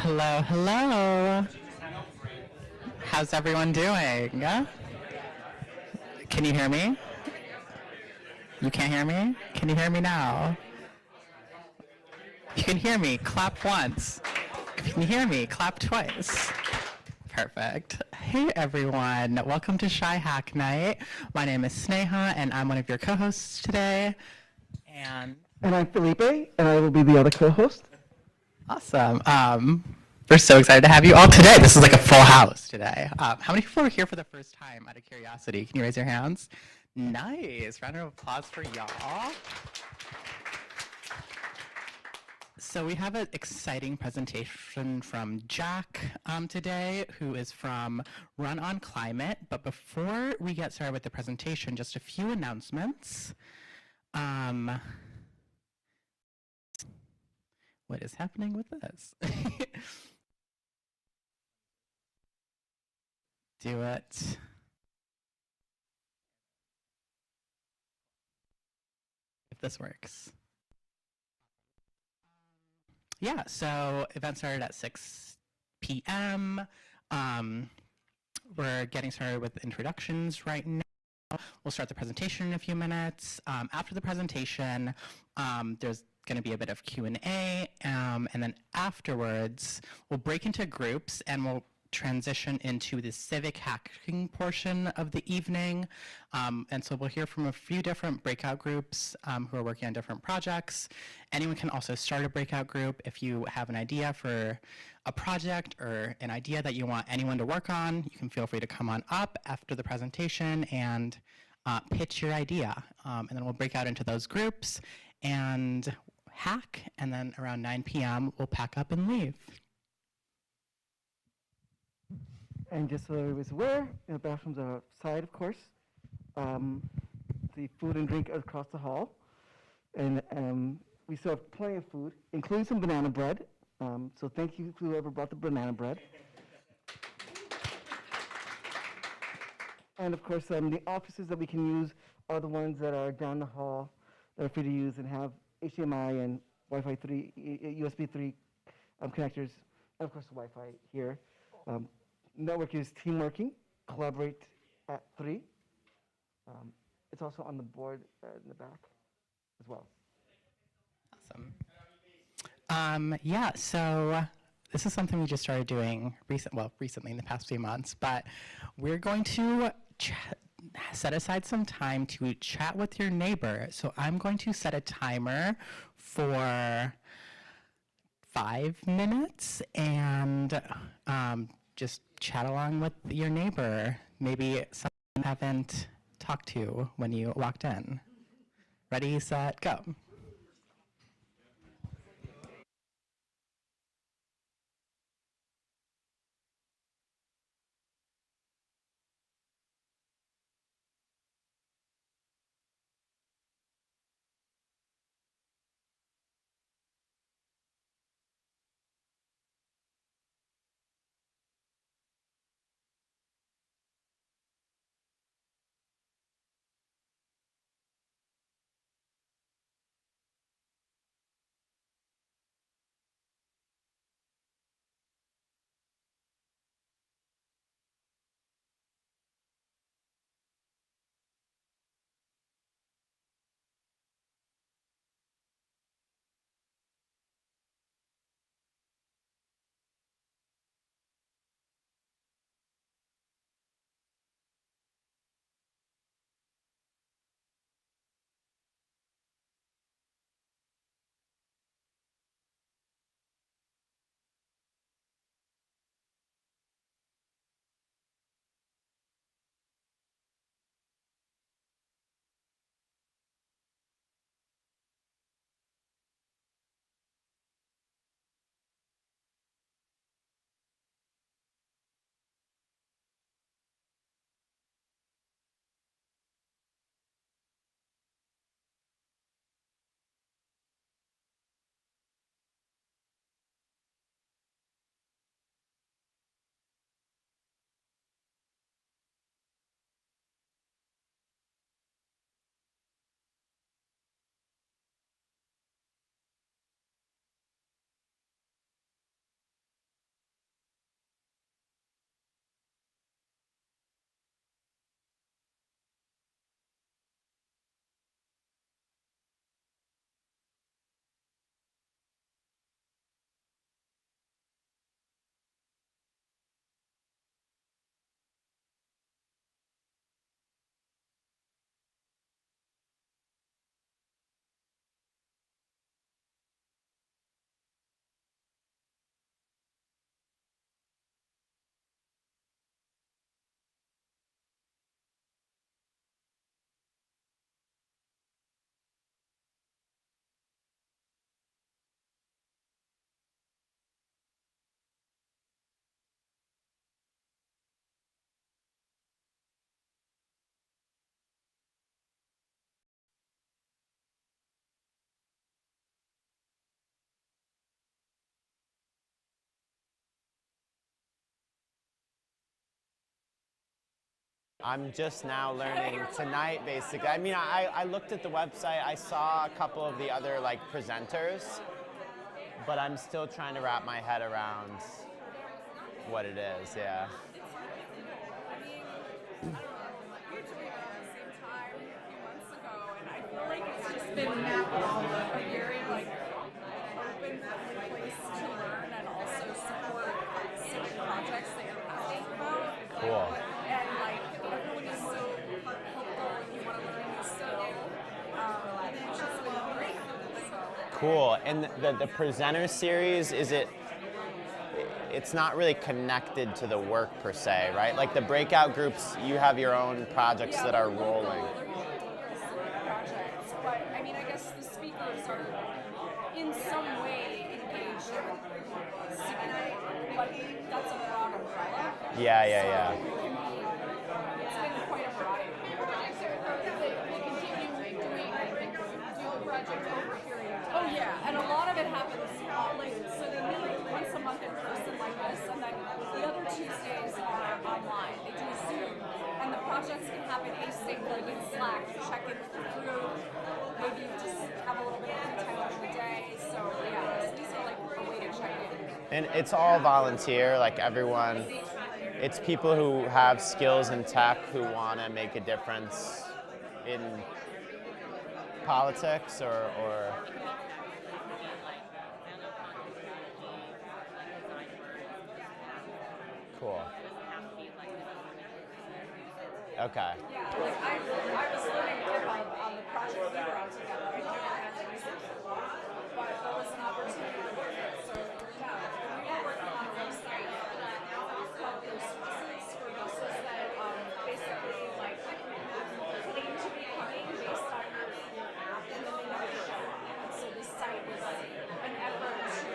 Hello, hello. How's everyone doing? Can you hear me? You can't hear me? Can you hear me now? You can hear me. Clap once. Can you hear me? Clap twice. Perfect. Hey everyone, welcome to Shy Hack Night. My name is Sneha and I'm one of your co-hosts today. And I'm Felipe, and I will be the other co-host. awesome. We're so excited to have you all today. This is like a full house today. How many people are here for the first time out of curiosity? Can you raise your hands? Nice. Round of applause for y'all. So we have an exciting presentation from Jack today, who is from Run on Climate. But before we get started with the presentation, just a few announcements. What is happening with this? Do it. If this works. Yeah, so event started at 6 p.m. We're getting started with introductions right now. We'll start the presentation in a few minutes. After the presentation, there's going to be a bit of Q&A, and then afterwards, we'll break into groups and we'll transition into the civic hacking portion of the evening. And so we'll hear from a few different breakout groups who are working on different projects. Anyone can also start a breakout group if you have an idea for a project or an idea that you want anyone to work on. You can feel free to come on up after the presentation and pitch your idea. And then we'll break out into those groups and hack, and then around 9 p.m. we'll pack up and leave. And just so everybody's aware, the bathrooms are outside, of course. The food and drink are across the hall. And we still have plenty of food, including some banana bread. So thank you to whoever brought the banana bread. And of course, the offices that we can use are the ones that are down the hall that are free to use and have HDMI and Wi-Fi 3, USB 3 connectors, and of course the Wi-Fi here. Network is team working, collaborate at 3. It's also on the board in the back as well. Awesome. Yeah, so this is something we just started doing recently in the past few months, but we're going to set aside some time to chat with your neighbor. So I'm going to set a timer for 5 minutes and just chat along with your neighbor. Maybe someone you haven't talked to when you walked in. Ready, set, go. I'm just now learning tonight, basically. I mean, I looked at the website. I saw a couple of the other like presenters, but I'm still trying to wrap my head around what it is. Yeah. It's been a very like open place to learn and also support civic projects that you're passionate about. Cool. And like everyone is so helpful and you want to learn a new skill, which has been great. So. Cool. And the presenter series, it's not really connected to the work per se, right? Like the breakout groups, you have your own projects that are rolling. Projects, but I mean, I guess the speakers are in some way engaged with civic, but that's a broad umbrella. Yeah, yeah, yeah. It's been quite a variety. Oh yeah, and a lot of it happens like so they meet like once a month in person like this, and then the other Tuesdays are online. They do a Zoom, and the projects can happen async, like in Slack. You check in with the crew. Maybe you just have a little bit of free time during the day. So yeah, so these are like a way to check in. And it's all volunteer, like everyone. It's people who have skills in tech who want to make a difference in politics or cool. Okay. Yeah, like I was learning GitHub on the project we were on together. I never had to use it for long, but there was an opportunity to work it. So yeah, we were working on a website called Those Services for buses that basically like claim to be coming based on your app and then they never show up. And so this site was an effort to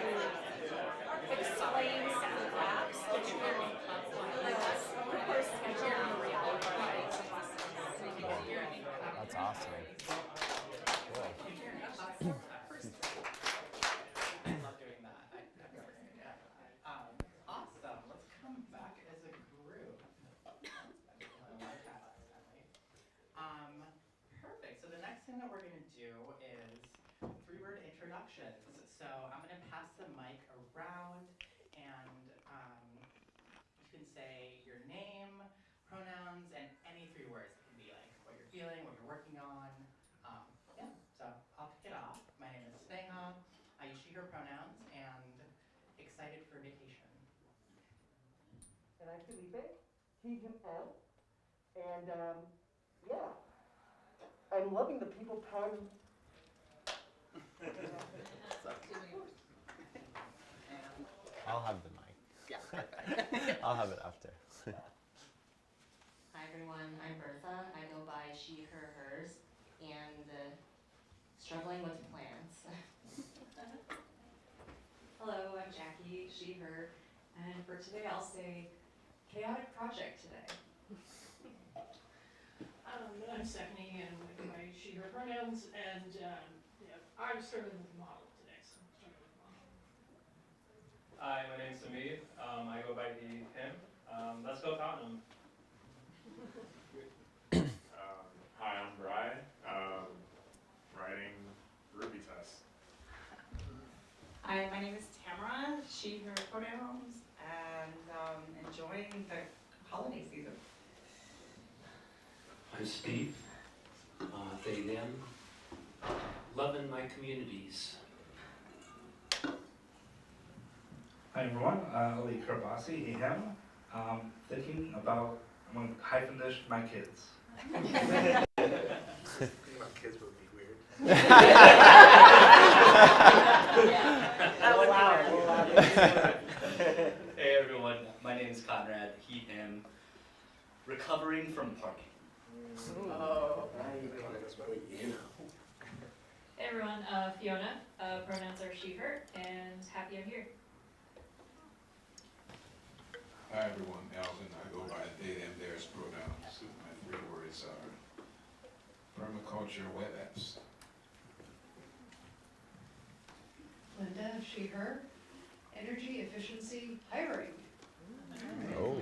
explain some of the gaps between the proposed schedule and the reality. That's awesome. Cool. Awesome. Let's come back as a group. Perfect. So the next thing that we're going to do is 3-word introductions. So I'm going to pass the mic around, and you can say your name, pronouns, and any 3 words. It can be like what you're feeling, what you're working on. Yeah. So I'll kick it off. My name is Sneha. I use she/her pronouns, and excited for vacation. And I'm Felipe, he, him, L. And yeah, I'm loving the people power. I'll have the mic. Yeah. I'll have it after. Hi everyone, I'm Bertha. I go by she, her, hers, and struggling with plans. Hello, I'm Jackie, she, her, and for today I'll say chaotic project today. I'm Stephanie, and I go by she, her pronouns, and yeah, I'm struggling with model today, so I'm struggling with model. Hi, my name's Samir. I go by he, him. Let's go Tottenham. Hi, I'm Brian. Writing Ruby test. Hi, my name is Tamara, she, her pronouns, and enjoying the holiday season. I'm Steve, they, them, loving my communities. Hi everyone, Ali Karbasi, he, him. Thinking about, I'm going to hyphen this, my kids. Thinking about kids would be weird. Hey everyone, my name is Conrad, he, him. Recovering from parking. Hey everyone, Fiona, pronouns are she, her, and happy I'm here. Hi everyone, Alvin. I go by they, them, theirs pronouns. My 3 words are permaculture web apps. Linda, she, her, energy efficiency hiring. Oh.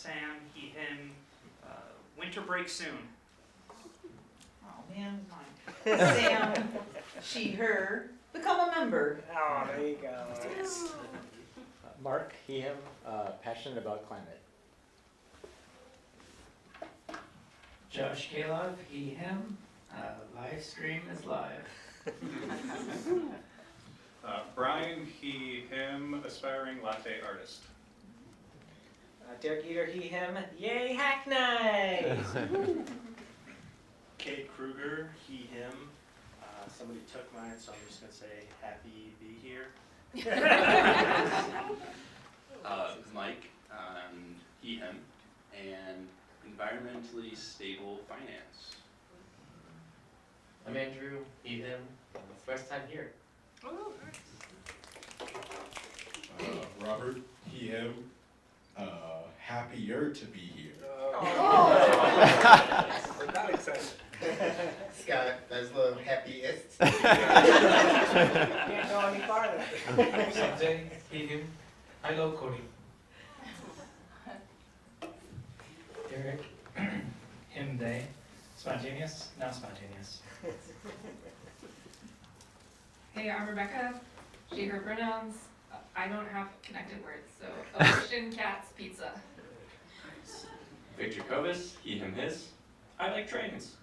Sam, he, him, winter break soon. Oh man, mine. Sam, she, her, become a member. Oh, there you go. Mark, he, him, passionate about climate. Josh Kalov, he, him, live stream is live. Brian, he, him, aspiring latte artist. Derek Eater, he, him, yay, Hack Night! Kate Kruger, he, him. Somebody took mine, so I'm just going to say happy be here. Mike, he, him, and environmentally stable finance. I'm Andrew, he, him, first time here. Robert, he, him, happier to be here. We're not excited. Scott, that's the happiest. Can't go any farther. Sanjay, he, him, I love coding. Derek, him, they, spontaneous, not spontaneous. Hey, I'm Rebecca. She, her pronouns. I don't have connected words, so ocean cats pizza. Victor Kovis, he, him, his. I like trains.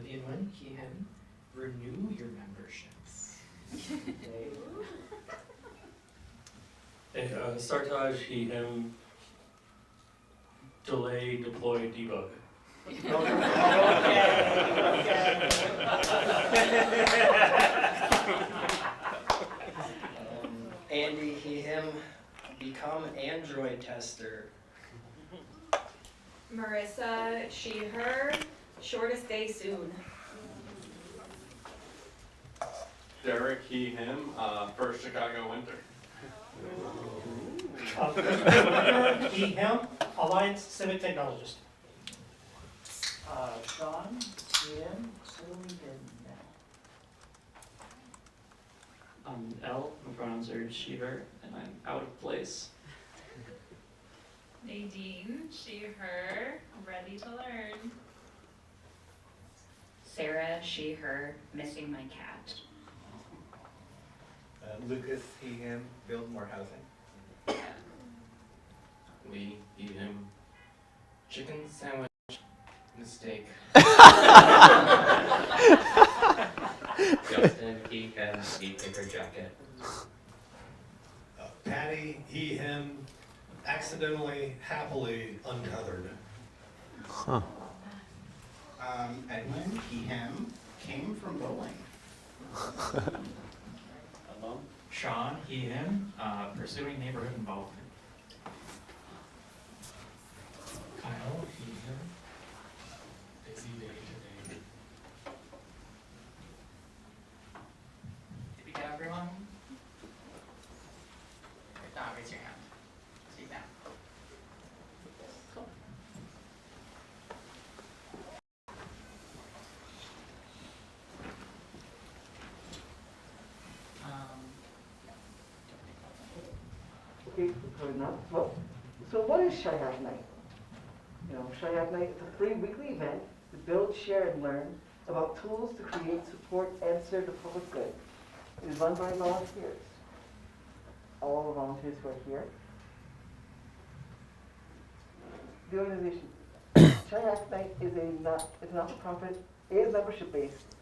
Ian Wen, he, him, renew your memberships. Hey, Sartaj, he, him, delay, deploy, debug. Andy, he, him, become Android tester. Marissa, she, her. Shortest day soon. Derek, he, him, first Chicago winter. He, him, Alliance Civic Technologist. Sean, he, him, totally did now. I'm L, my pronouns are she, her, and I'm out of place. Nadine, she, her. Ready to learn. Sarah, she, her, missing my cat. Lucas, he, him, build more housing. We, he, him, chicken sandwich, mistake. Justin, he, him, paper jacket. Patty, he, him, accidentally, happily untethered. Huh. Edwin, he, him, came from bowling. Sean, he, him, pursuing neighborhood involvement. Kyle, he, him, busy day today. Did we get everyone? If not, raise your hand. Speak now. Cool. Okay, good enough. Well, so what is Shy Hack Night? You know, Shy Hack Night is a free weekly event to build, share, and learn about tools to create, support, and serve the public good. It is run by volunteers. All the volunteers who are here. The organization, Shy Hack Night is a not-for-profit, is membership-based,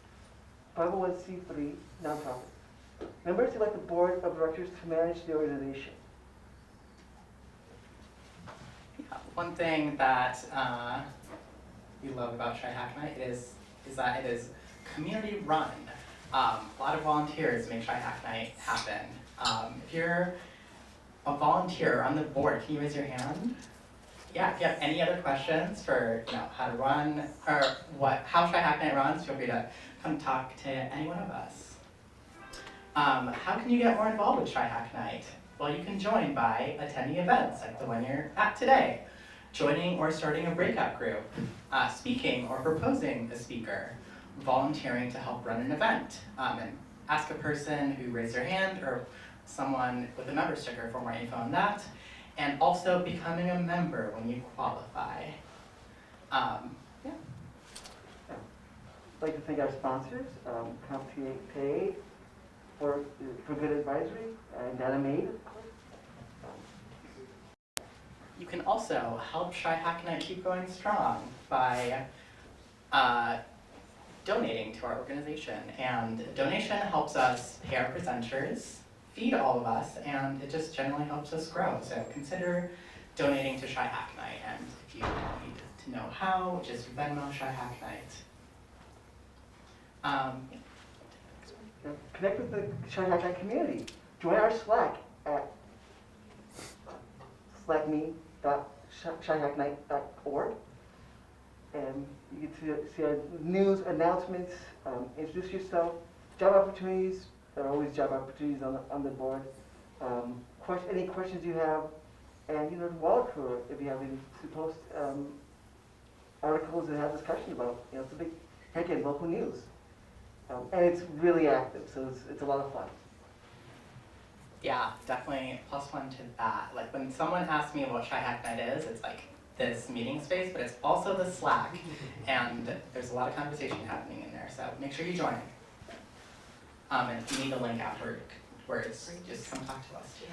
501c3 nonprofit. Members elect the board of directors to manage the organization. One thing that we love about Shy Hack Night is that it is community run. A lot of volunteers make Shy Hack Night happen. If you're a volunteer on the board, can you raise your hand? Yeah, if you have any other questions for how to run or how Shy Hack Night runs, feel free to come talk to any one of us. How can you get more involved with Shy Hack Night? Well, you can join by attending events like the one you're at today, joining or starting a breakout group, speaking or proposing a speaker, volunteering to help run an event, and ask a person who raised their hand or someone with a member sticker for more info on that. and also becoming a member when you qualify. Yeah. I'd like to thank our sponsors, CompTIA Pay for Good Advisory, and Data Made. You can also help Hack Night keep going strong by donating to our organization. And a donation helps us pay our presenters, feed all of us, and it just generally helps us grow. So consider donating to Hack Night. And if you need to know how, just Venmo Hack Night. Connect with the Hack Night community. Join our Slack at slackme.shyhacknight.org. And you get to see our news, announcements, introduce yourself, job opportunities. There are always job opportunities on the board. Any questions you have, and wall tour if you have any to post articles and have discussion about. It's a big, again, local news. And it's really active, so it's a lot of fun. Yeah, definitely +1 to that. Like when someone asks me what Hack Night is, it's like this meeting space, but it's also the Slack, and there's a lot of conversation happening in there, so make sure you join. And if you need the link afterwards, just come talk to us too.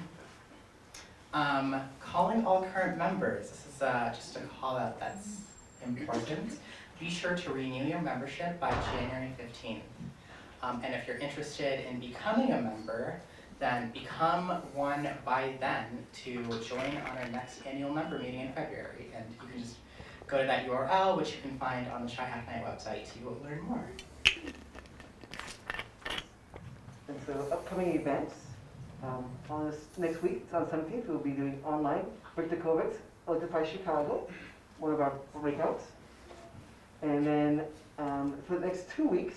Calling all current members. This is just a call out that's important. Be sure to renew your membership by January 15th. And if you're interested in becoming a member, then become one by then to join on our next annual member meeting in February. And you can just go to that URL, which you can find on the Hack Night website to learn more. And so upcoming events, on this next week, it's on the 17th, we'll be doing online, Break the COVID, Electrify Chicago, one of our breakouts. And then for the next 2 weeks,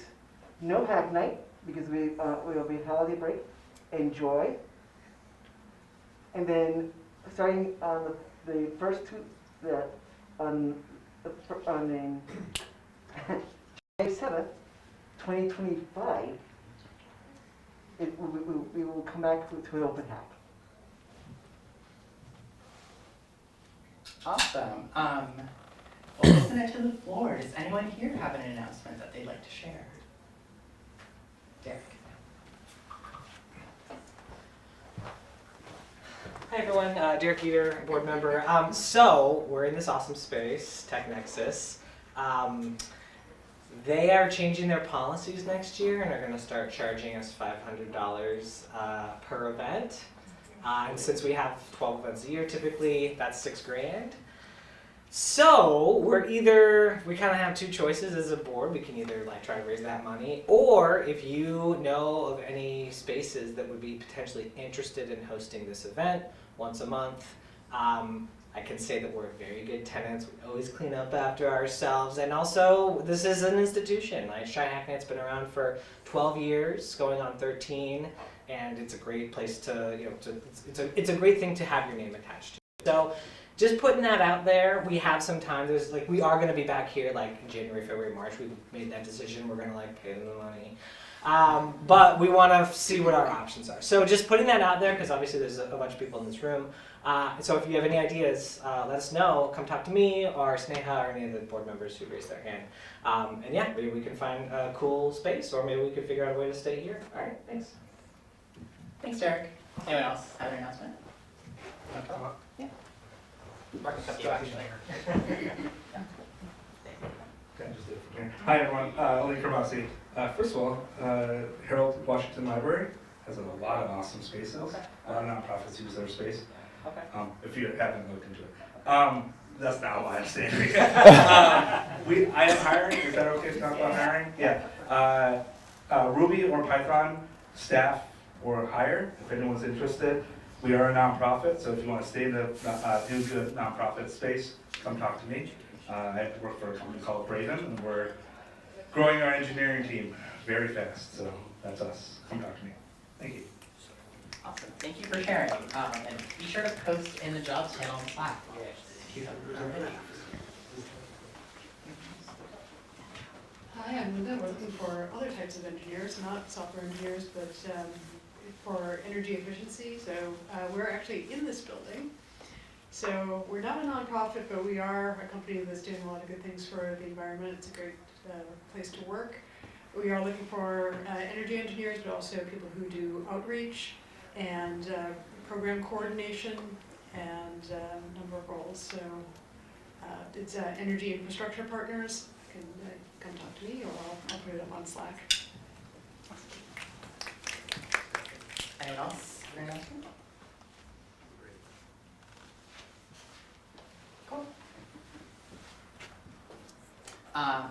no Hack Night, because we will be holiday break. Enjoy. And then starting on the first on July 7th, 2025, we will come back to an open hack. Awesome. We'll open it to the floor. Does anyone here have an announcement that they'd like to share? Derek. Hi everyone, Derek Eater, board member. So we're in this awesome space, Tech Nexus. They are changing their policies next year and are going to start charging us $500 per event. And since we have 12 events a year, typically that's $6,000. So we kind of have two choices as a board. We can either try to raise that money, or if you know of any spaces that would be potentially interested in hosting this event once a month, I can say that we're very good tenants. We always clean up after ourselves, and also this is an institution. Hack Night's been around for 12 years, going on 13, and it's a great place to it's a great thing to have your name attached to. So just putting that out there. We have some time. We are going to be back here in January, February, March. We made that decision. We're going to pay them the money. But we want to see what our options are. So just putting that out there, because obviously there's a bunch of people in this room. So if you have any ideas, let us know. Come talk to me or Sneha or any of the board members who raised their hand. And yeah, maybe we can find a cool space, or maybe we could figure out a way to stay here. All right, thanks. Thanks, Derek. Anyone else have an announcement? Yeah. Mark can come to you, actually. Hi everyone, Ali Kerbasi. First of all, Harold Washington Library has a lot of awesome spaces. Okay. A lot of nonprofits use their space. Okay. If you haven't looked into it. That's not why I'm saying it. I am hiring. Is that okay to talk about hiring? Yeah. Ruby or Python staff or hire, if anyone's interested. We are a nonprofit, so if you want to stay in the do good nonprofit space, come talk to me. I work for a company called Braven, and we're growing our engineering team very fast, so that's us. Come talk to me. Thank you. Awesome. Thank you for sharing. And be sure to post in the jobs channel on Slack if you haven't already. Hi, I'm Linda. We're looking for other types of engineers, not software engineers, but for energy efficiency. So we're actually in this building. So we're not a nonprofit, but we are a company that's doing a lot of good things for the environment. It's a great place to work. We are looking for energy engineers, but also people who do outreach and program coordination and a number of roles. So it's energy infrastructure partners. You can come talk to me, or I'll put it up on Slack. Anyone else? Cool.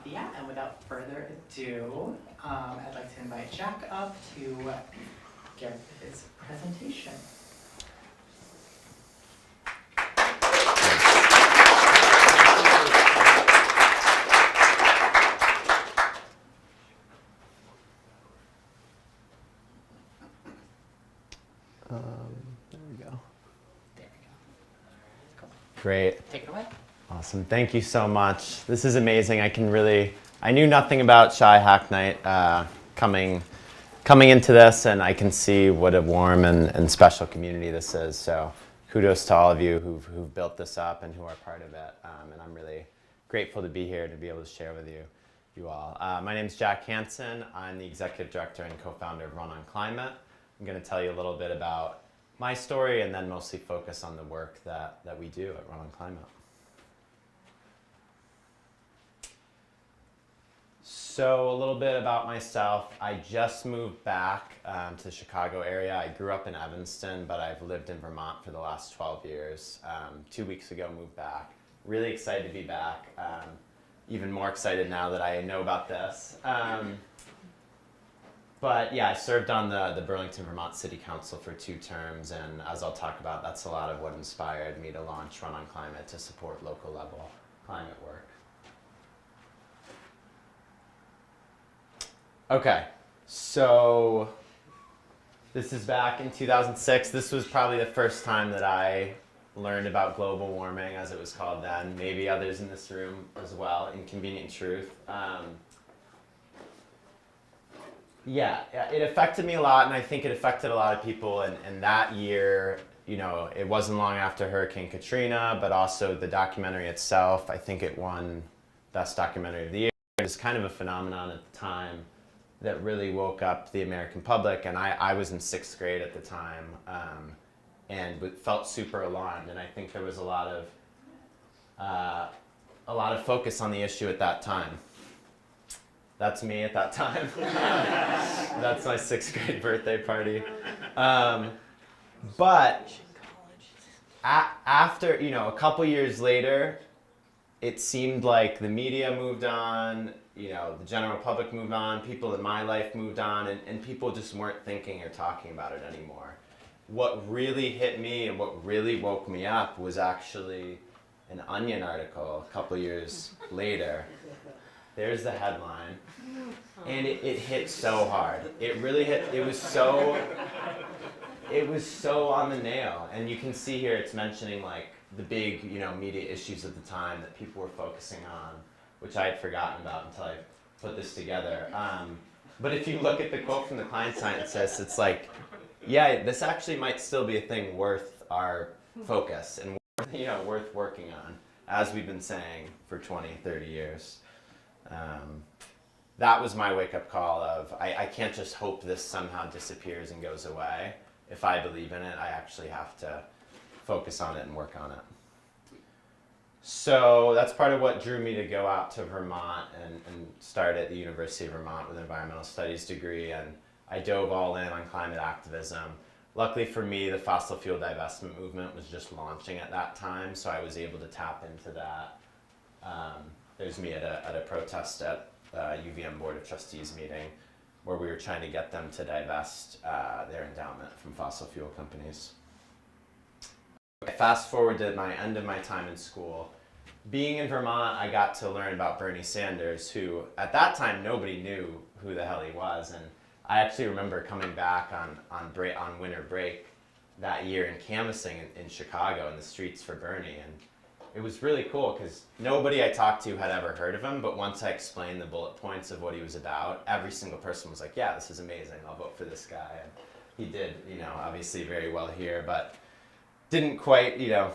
Yeah, and without further ado, I'd like to invite Jack up to give his presentation. There we go. There we go. Cool. Great. Take it away. Awesome. Thank you so much. This is amazing. I knew nothing about Shy Hack Night coming into this, and I can see what a warm and special community this is. So kudos to all of you who've built this up and who are part of it. And I'm really grateful to be here to be able to share with you all. My name is Jack Hanson. I'm the executive director and co-founder of Run on Climate. I'm going to tell you a little bit about my story and then mostly focus on the work that we do at Run on Climate. So a little bit about myself. I just moved back to the Chicago area. I grew up in Evanston, but I've lived in Vermont for the last 12 years. 2 weeks ago, moved back. Really excited to be back. Even more excited now that I know about this. But yeah, I served on the Burlington, Vermont City Council for 2 terms, and as I'll talk about, that's a lot of what inspired me to launch Run on Climate to support local level climate work. Okay, so this is back in 2006. This was probably the first time that I learned about global warming, as it was called then. Maybe others in this room as well, Inconvenient Truth. Yeah, it affected me a lot, and I think it affected a lot of people. And that year, you know, it wasn't long after Hurricane Katrina, but also the documentary itself, I think it won Best Documentary of the Year. It was kind of a phenomenon at the time that really woke up the American public, and I was in 6th grade at the time, and felt super alarmed. And I think there was a lot of focus on the issue at that time. That's me at that time. That's my 6th grade birthday party. But after, you know, a couple years later, it seemed like the media moved on, you know, the general public moved on, people in my life moved on, and people just weren't thinking or talking about it anymore. What really hit me and what really woke me up was actually an Onion article a couple years later. There's the headline. And it hit so hard. It really hit, it was so on the nail. And you can see here it's mentioning like the big, you know, media issues at the time that people were focusing on, which I had forgotten about until I put this together. But if you look at the quote from the climate scientists, it's like, yeah, this actually might still be a thing worth our focus and, you know, worth working on, as we've been saying for 20, 30 years. That was my wake-up call of, I can't just hope this somehow disappears and goes away. If I believe in it, I actually have to focus on it and work on it. So that's part of what drew me to go out to Vermont and start at the University of Vermont with an environmental studies degree, and I dove all in on climate activism. Luckily for me, the fossil fuel divestment movement was just launching at that time, so I was able to tap into that. There's me at a protest at UVM Board of Trustees meeting where we were trying to get them to divest their endowment from fossil fuel companies. Fast forward to my end of my time in school. Being in Vermont, I got to learn about Bernie Sanders, who at that time nobody knew who the hell he was. And I actually remember coming back on winter break that year and canvassing in Chicago in the streets for Bernie. And it was really cool because nobody I talked to had ever heard of him, but once I explained the bullet points of what he was about, every single person was like, yeah, this is amazing, I'll vote for this guy. And he did, you know, obviously very well here, but didn't quite, you know,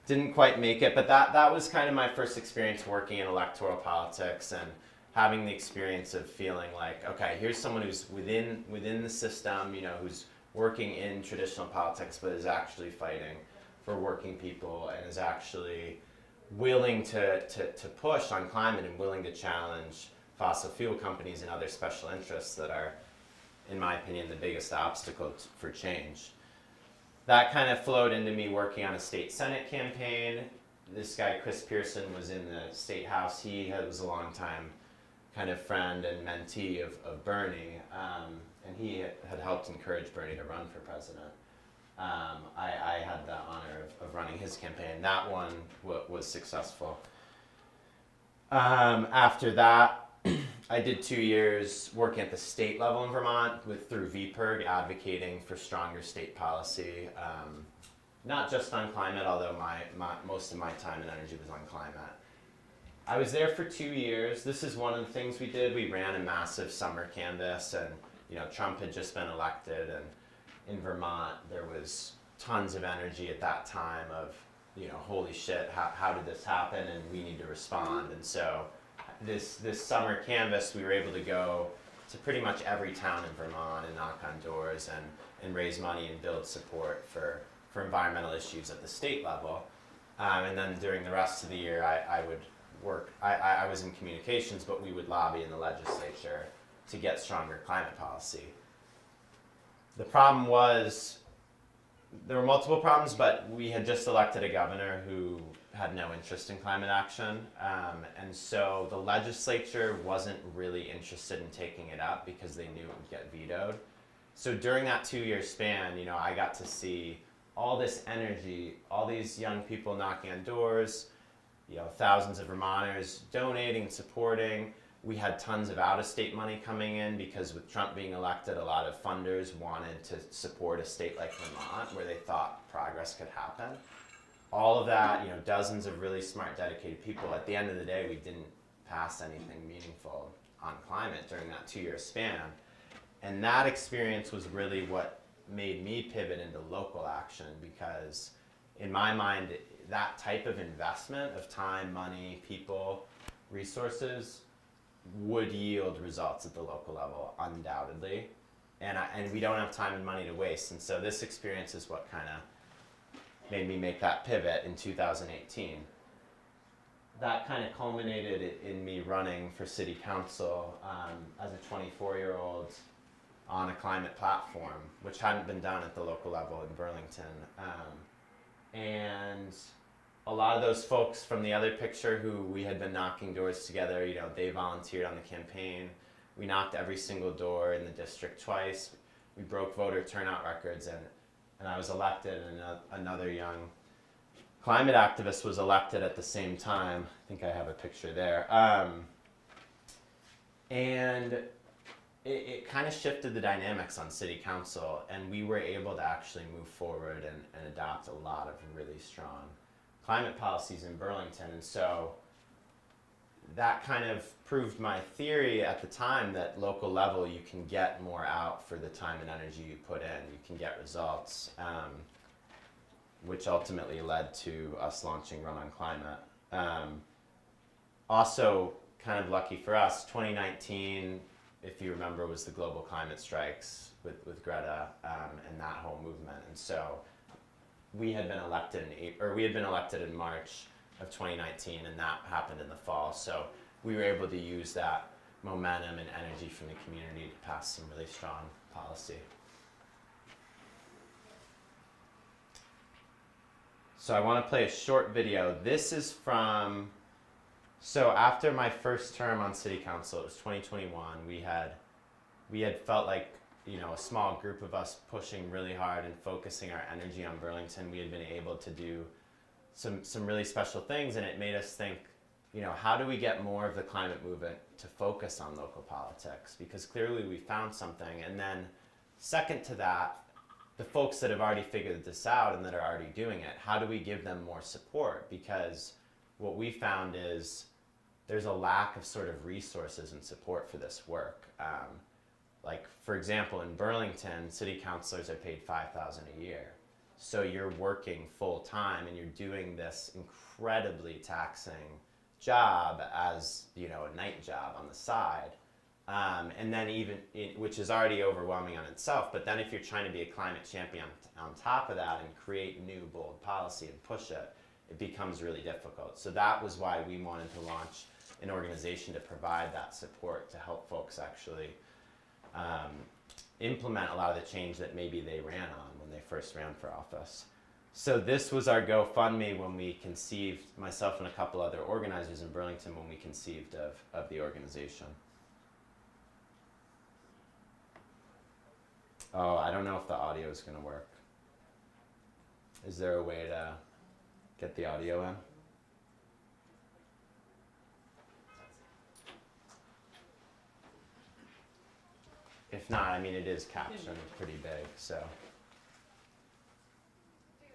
didn't quite make it, but that was kind of my first experience working in electoral politics and having the experience of feeling like, okay, here's someone who's within the system, you know, who's working in traditional politics, but is actually fighting for working people and is actually willing to push on climate and willing to challenge fossil fuel companies and other special interests that are, in my opinion, the biggest obstacle for change. That kind of flowed into me working on a state senate campaign. This guy, Chris Pearson, was in the state house. He was a longtime kind of friend and mentee of Bernie, and he had helped encourage Bernie to run for president. I had the honor of running his campaign. That one was successful. After that, I did 2 years working at the state level in Vermont through VPIRG, advocating for stronger state policy, not just on climate, although most of my time and energy was on climate. I was there for 2 years. This is one of the things we did. We ran a massive summer canvass, and Trump had just been elected, and in Vermont there was tons of energy at that time of, holy shit, how did this happen, and we need to respond. And so this summer canvass, we were able to go to pretty much every town in Vermont and knock on doors and raise money and build support for environmental issues at the state level. And then during the rest of the year, I would work, I was in communications, but we would lobby in the legislature to get stronger climate policy. The problem was, there were multiple problems, but we had just elected a governor who had no interest in climate action. And so the legislature wasn't really interested in taking it up because they knew it would get vetoed. So during that 2-year span, I got to see all this energy, all these young people knocking on doors, thousands of Vermonters donating and supporting. We had tons of out-of-state money coming in because with Trump being elected, a lot of funders wanted to support a state like Vermont where they thought progress could happen. All of that, dozens of really smart, dedicated people. At the end of the day, we didn't pass anything meaningful on climate during that 2-year span. And that experience was really what made me pivot into local action, because in my mind, that type of investment of time, money, people, resources would yield results at the local level, undoubtedly. And we don't have time and money to waste. And so this experience is what kind of made me make that pivot in 2018. That kind of culminated in me running for city council as a 24-year-old on a climate platform, which hadn't been done at the local level in Burlington. And a lot of those folks from the other picture who we had been knocking doors together, they volunteered on the campaign. We knocked every single door in the district twice. We broke voter turnout records, and I was elected, and another young climate activist was elected at the same time. I think I have a picture there. And it kind of shifted the dynamics on city council, and we were able to actually move forward and adopt a lot of really strong climate policies in Burlington. And so that kind of proved my theory at the time that local level you can get more out for the time and energy you put in. You can get results, which ultimately led to us launching Run on Climate. Also, kind of lucky for us, 2019, if you remember, was the global climate strikes with Greta and that whole movement. And so we had been elected in March of 2019, and that happened in the fall. So we were able to use that momentum and energy from the community to pass some really strong policy. So I want to play a short video. This is from, so after my first term on city council, it was 2021, we had felt like, a small group of us pushing really hard and focusing our energy on Burlington. We had been able to do some really special things, and it made us think, how do we get more of the climate movement to focus on local politics? Because clearly we found something. And then second to that, the folks that have already figured this out and that are already doing it, how do we give them more support? Because what we found is there's a lack of sort of resources and support for this work. Like, for example, in Burlington, city councilors are paid $5,000 a year. So you're working full time and you're doing this incredibly taxing job as, you know, a night job on the side. And then which is already overwhelming on itself, but then if you're trying to be a climate champion on top of that and create new bold policy and push it, it becomes really difficult. So that was why we wanted to launch an organization to provide that support to help folks actually implement a lot of the change that maybe they ran on when they first ran for office. So this was our GoFundMe when we conceived, myself and a couple other organizers in Burlington, when we conceived of the organization. Oh, I don't know if the audio is going to work. Is there a way to get the audio in? If not, I mean, it is captioned pretty big, so.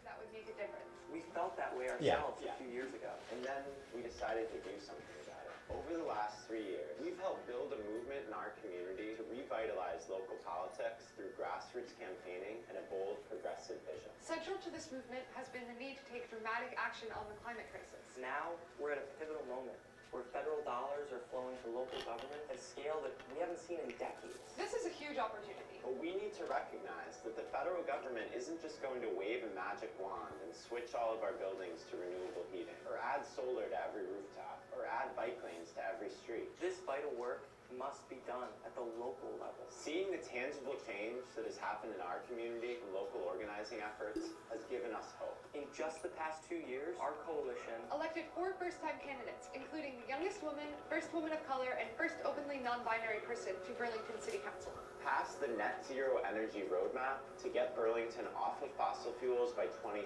That would make a difference. We felt that way ourselves a few years ago. And then we decided to do something about it. Over the last 3 years, we've helped build a movement in our community to revitalize local politics through grassroots campaigning and a bold, progressive vision. Central to this movement has been the need to take dramatic action on the climate crisis. Now we're at a pivotal moment where federal dollars are flowing to local government at a scale that we haven't seen in decades. This is a huge opportunity. But we need to recognize that the federal government isn't just going to wave a magic wand and switch all of our buildings to renewable heating, or add solar to every rooftop, or add bike lanes to every street. This vital work must be done at the local level. Seeing the tangible change that has happened in our community from local organizing efforts has given us hope. In just the past 2 years, our coalition Elected 4 first-time candidates, including the youngest woman, first woman of color, and first openly non-binary person to Burlington City Council. Passed the net zero energy roadmap to get Burlington off of fossil fuels by 2030.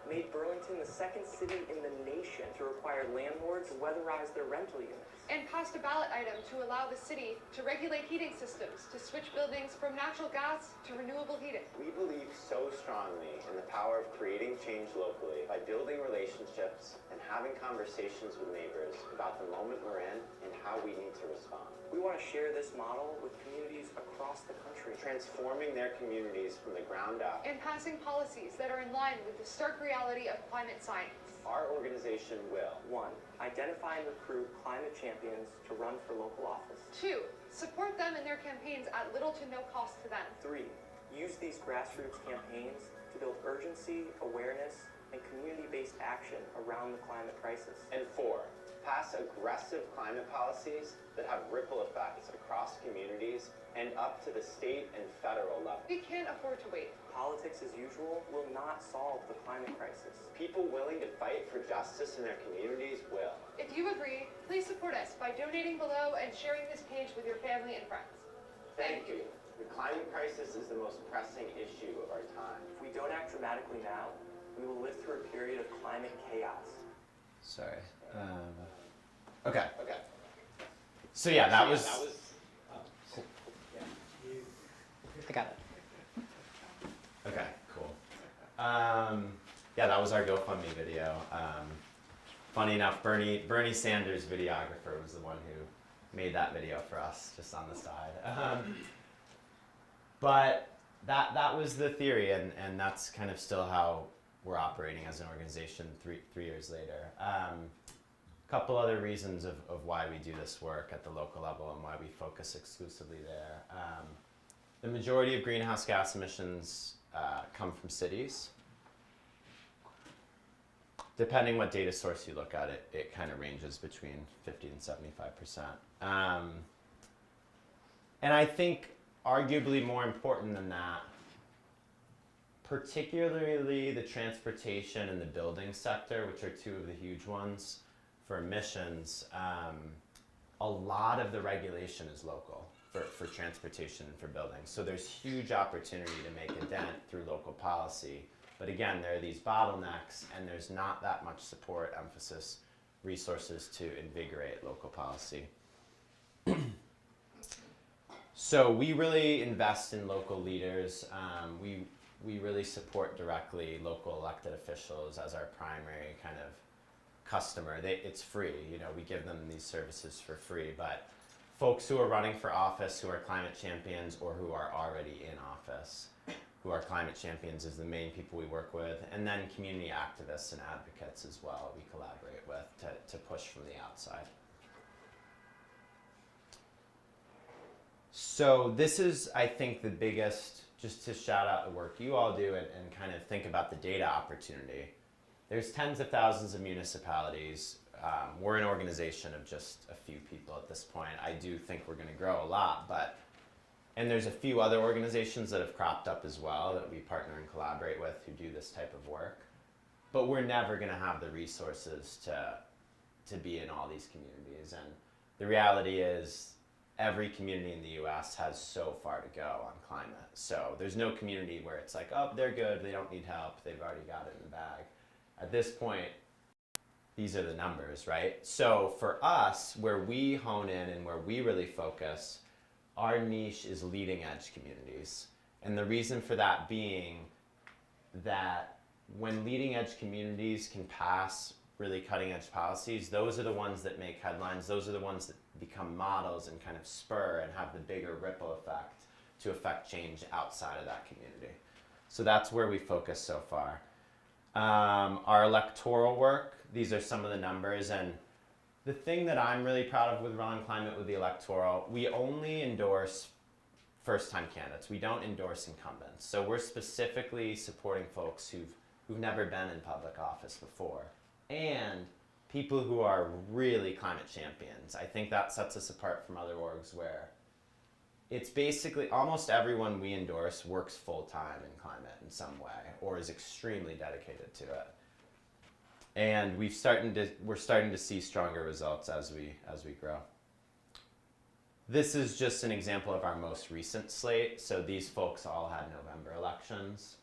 Made Burlington the second city in the nation to require landlords to weatherize their rental units. And passed a ballot item to allow the city to regulate heating systems to switch buildings from natural gas to renewable heating. We believe so strongly in the power of creating change locally by building relationships and having conversations with neighbors about the moment we're in and how we need to respond. We want to share this model with communities across the country, transforming their communities from the ground up, and passing policies that are in line with the stark reality of climate science. Our organization will 1. Identify and recruit climate champions to run for local office. 2. Support them in their campaigns at little to no cost to them. 3. Use these grassroots campaigns to build urgency, awareness, and community-based action around the climate crisis. And 4. Pass aggressive climate policies that have ripple effects across communities and up to the state and federal level. We can't afford to wait. Politics as usual will not solve the climate crisis. People willing to fight for justice in their communities will. If you agree, please support us by donating below and sharing this page with your family and friends. Thank you. The climate crisis is the most pressing issue of our time. If we don't act dramatically now, we will live through a period of climate chaos. Sorry. Okay. So yeah, that was Cool. I got it. okay. Cool. Yeah, that was our GoFundMe video. Funny enough, Bernie Sanders' videographer was the one who made that video for us, just on the side. But that was the theory, and that's kind of still how we're operating as an organization 3 years later. Couple other reasons of why we do this work at the local level and why we focus exclusively there. The majority of greenhouse gas emissions come from cities. Depending what data source you look at, it kind of ranges between 50 and 75%. And I think arguably more important than that, particularly the transportation and the building sector, which are 2 of the huge ones for emissions, a lot of the regulation is local for transportation and for buildings. So there's huge opportunity to make a dent through local policy. But again, there are these bottlenecks, and there's not that much support, emphasis, resources to invigorate local policy. So we really invest in local leaders. We really support directly local elected officials as our primary kind of customer. It's free, we give them these services for free, but folks who are running for office, who are climate champions, or who are already in office, who are climate champions, is the main people we work with, and then community activists and advocates as well we collaborate with to push from the outside. So this is, I think, the biggest, just to shout out the work you all do and kind of think about the data opportunity. There's tens of thousands of municipalities. We're an organization of just a few people at this point. I do think we're going to grow a lot, and there's a few other organizations that have cropped up as well that we partner and collaborate with who do this type of work. But we're never going to have the resources to be in all these communities. And the reality is every community in the US has so far to go on climate. So there's no community where it's like, oh, they're good, they don't need help, they've already got it in the bag. At this point, these are the numbers, right? So for us, where we hone in and where we really focus, our niche is leading edge communities. And the reason for that being that when leading edge communities can pass really cutting edge policies, those are the ones that make headlines, those are the ones that become models and kind of spur and have the bigger ripple effect to affect change outside of that community. So that's where we focus so far. Our electoral work, these are some of the numbers, and the thing that I'm really proud of with Raw and Climate with the electoral, we only endorse first-time candidates. We don't endorse incumbents. So we're specifically supporting folks who've never been in public office before, and people who are really climate champions. I think that sets us apart from other orgs where it's basically almost everyone we endorse works full-time in climate in some way or is extremely dedicated to it. And we're starting to see stronger results as we grow. This is just an example of our most recent slate. So these folks all had November elections.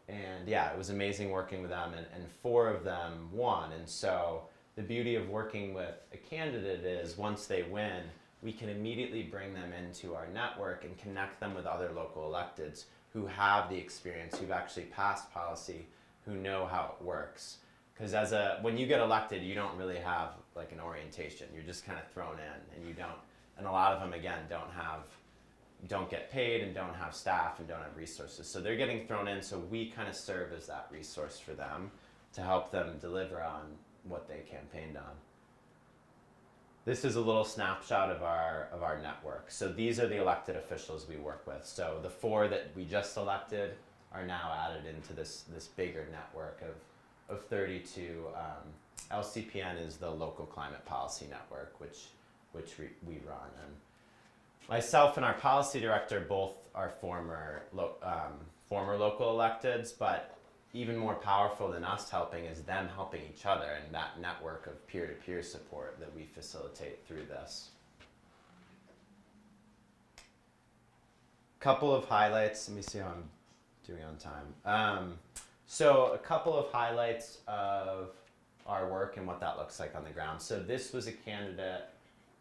And yeah, it was amazing working with them, and 4 of them won. And so the beauty of working with a candidate is once they win, we can immediately bring them into our network and connect them with other local electeds who have the experience, who've actually passed policy, who know how it works. Because when you get elected, you don't really have like an orientation. You're just kind of thrown in, and a lot of them, again, don't get paid and don't have staff and don't have resources. So they're getting thrown in, so we kind of serve as that resource for them to help them deliver on what they campaigned on. This is a little snapshot of our network. So these are the elected officials we work with. So the 4 that we just elected are now added into this bigger network of 32. LCPN is the local climate policy network, which we run. And myself and our policy director both are former local electeds, but even more powerful than us helping is them helping each other and that network of peer-to-peer support that we facilitate through this. Couple of highlights. Let me see how I'm doing on time. So a couple of highlights of our work and what that looks like on the ground. So this was a candidate.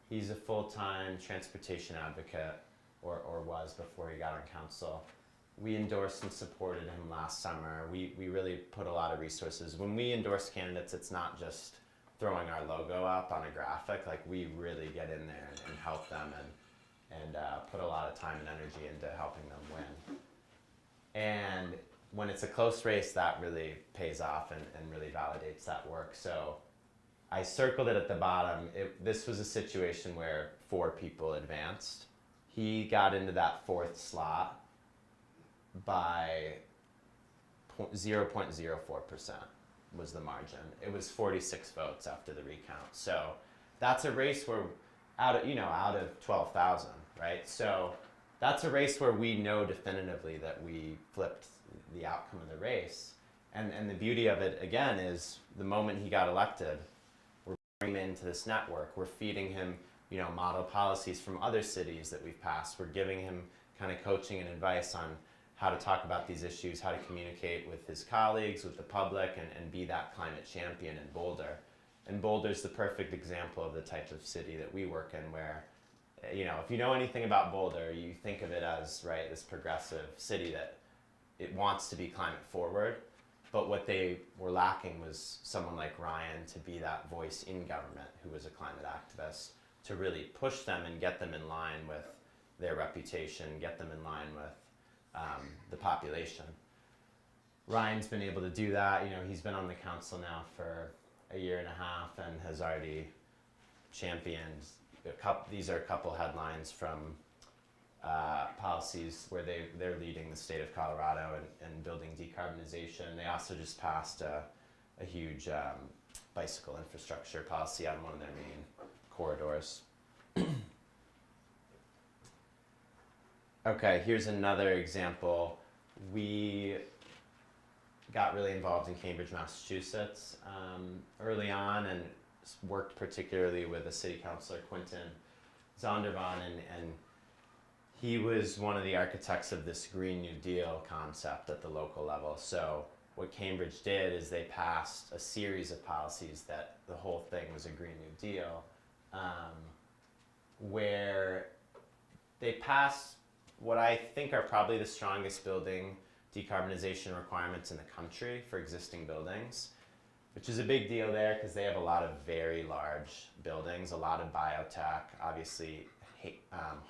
He's a full-time transportation advocate, or was before he got on council. We endorsed and supported him last summer. We really put a lot of resources. When we endorse candidates, it's not just throwing our logo up on a graphic. Like, we really get in there and help them and put a lot of time and energy into helping them win. And when it's a close race, that really pays off and really validates that work. So I circled it at the bottom. This was a situation where 4 people advanced. He got into that 4th slot by 0.04% was the margin. It was 46 votes after the recount. So that's a race where out of 12,000, right? So that's a race where we know definitively that we flipped the outcome of the race. And the beauty of it, again, is the moment he got elected, we're bringing him into this network. We're feeding him, model policies from other cities that we've passed. We're giving him kind of coaching and advice on how to talk about these issues, how to communicate with his colleagues, with the public, and be that climate champion in Boulder. And Boulder's the perfect example of the type of city that we work in where, if you know anything about Boulder, you think of it as, right, this progressive city that it wants to be climate forward. But what they were lacking was someone like Ryan to be that voice in government who was a climate activist, to really push them and get them in line with their reputation, get them in line with the population. Ryan's been able to do that. You know, he's been on the council now for a year and a half and has already championed these are a couple headlines from policies where they're leading the state of Colorado in building decarbonization. They also just passed a huge bicycle infrastructure policy on one of their main corridors. Okay, here's another example. We got really involved in Cambridge, Massachusetts early on, and worked particularly with a city councilor, Quentin Zondervan, and he was one of the architects of this Green New Deal concept at the local level. So what Cambridge did is they passed a series of policies that the whole thing was a Green New Deal, where they passed what I think are probably the strongest building decarbonization requirements in the country for existing buildings, which is a big deal there because they have a lot of very large buildings, a lot of biotech, obviously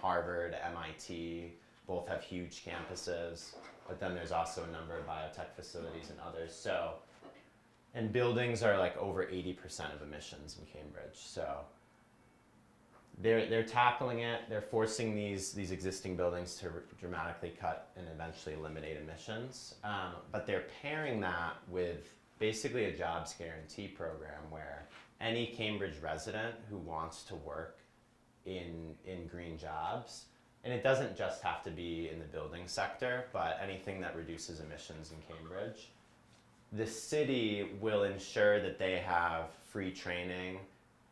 Harvard, MIT, both have huge campuses, but then there's also a number of biotech facilities and others. So, and buildings are like over 80% of emissions in Cambridge. So they're tackling it. They're forcing these existing buildings to dramatically cut and eventually eliminate emissions. But they're pairing that with basically a jobs guarantee program where any Cambridge resident who wants to work in green jobs, and it doesn't just have to be in the building sector, but anything that reduces emissions in Cambridge, the city will ensure that they have free training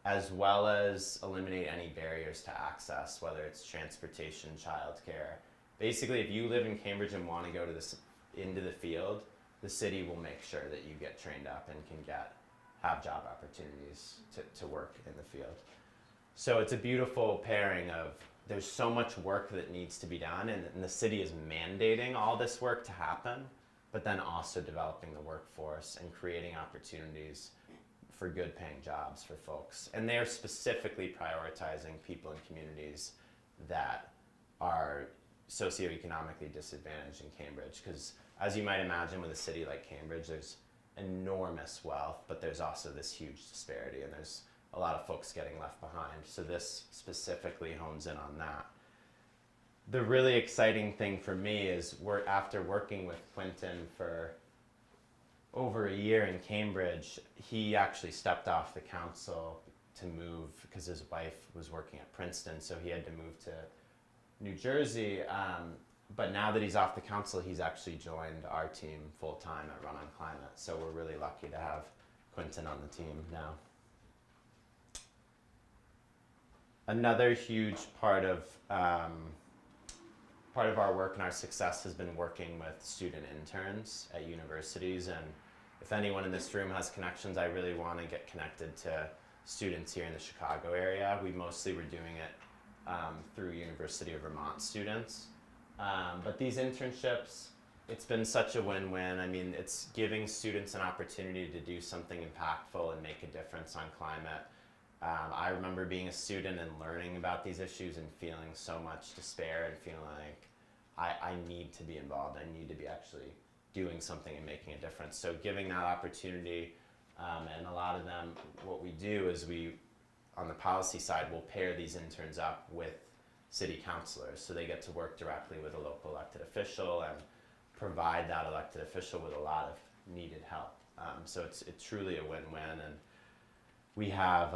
as well as eliminate any barriers to access, whether it's transportation, childcare. Basically, if you live in Cambridge and want to go to into the field, the city will make sure that you get trained up and can have job opportunities to work in the field. So it's a beautiful pairing of, there's so much work that needs to be done, and the city is mandating all this work to happen, but then also developing the workforce and creating opportunities for good paying jobs for folks. And they're specifically prioritizing people in communities that are socioeconomically disadvantaged in Cambridge, because as you might imagine with a city like Cambridge, there's enormous wealth, but there's also this huge disparity, and there's a lot of folks getting left behind. So this specifically hones in on that. The really exciting thing for me is after working with Quentin for over a year in Cambridge, he actually stepped off the council to move because his wife was working at Princeton, so he had to move to New Jersey. But now that he's off the council, he's actually joined our team full time at Run on Climate. So we're really lucky to have Quentin on the team now. Another huge part of our work and our success has been working with student interns at universities. And if anyone in this room has connections, I really want to get connected to students here in the Chicago area. We mostly were doing it through University of Vermont students. But these internships, it's been such a win-win. I mean, it's giving students an opportunity to do something impactful and make a difference on climate. I remember being a student and learning about these issues and feeling so much despair and feeling like I need to be involved. I need to be actually doing something and making a difference. So giving that opportunity, and a lot of them, what we do is on the policy side, we'll pair these interns up with city councilors, so they get to work directly with a local elected official and provide that elected official with a lot of needed help. So it's truly a win-win, and we have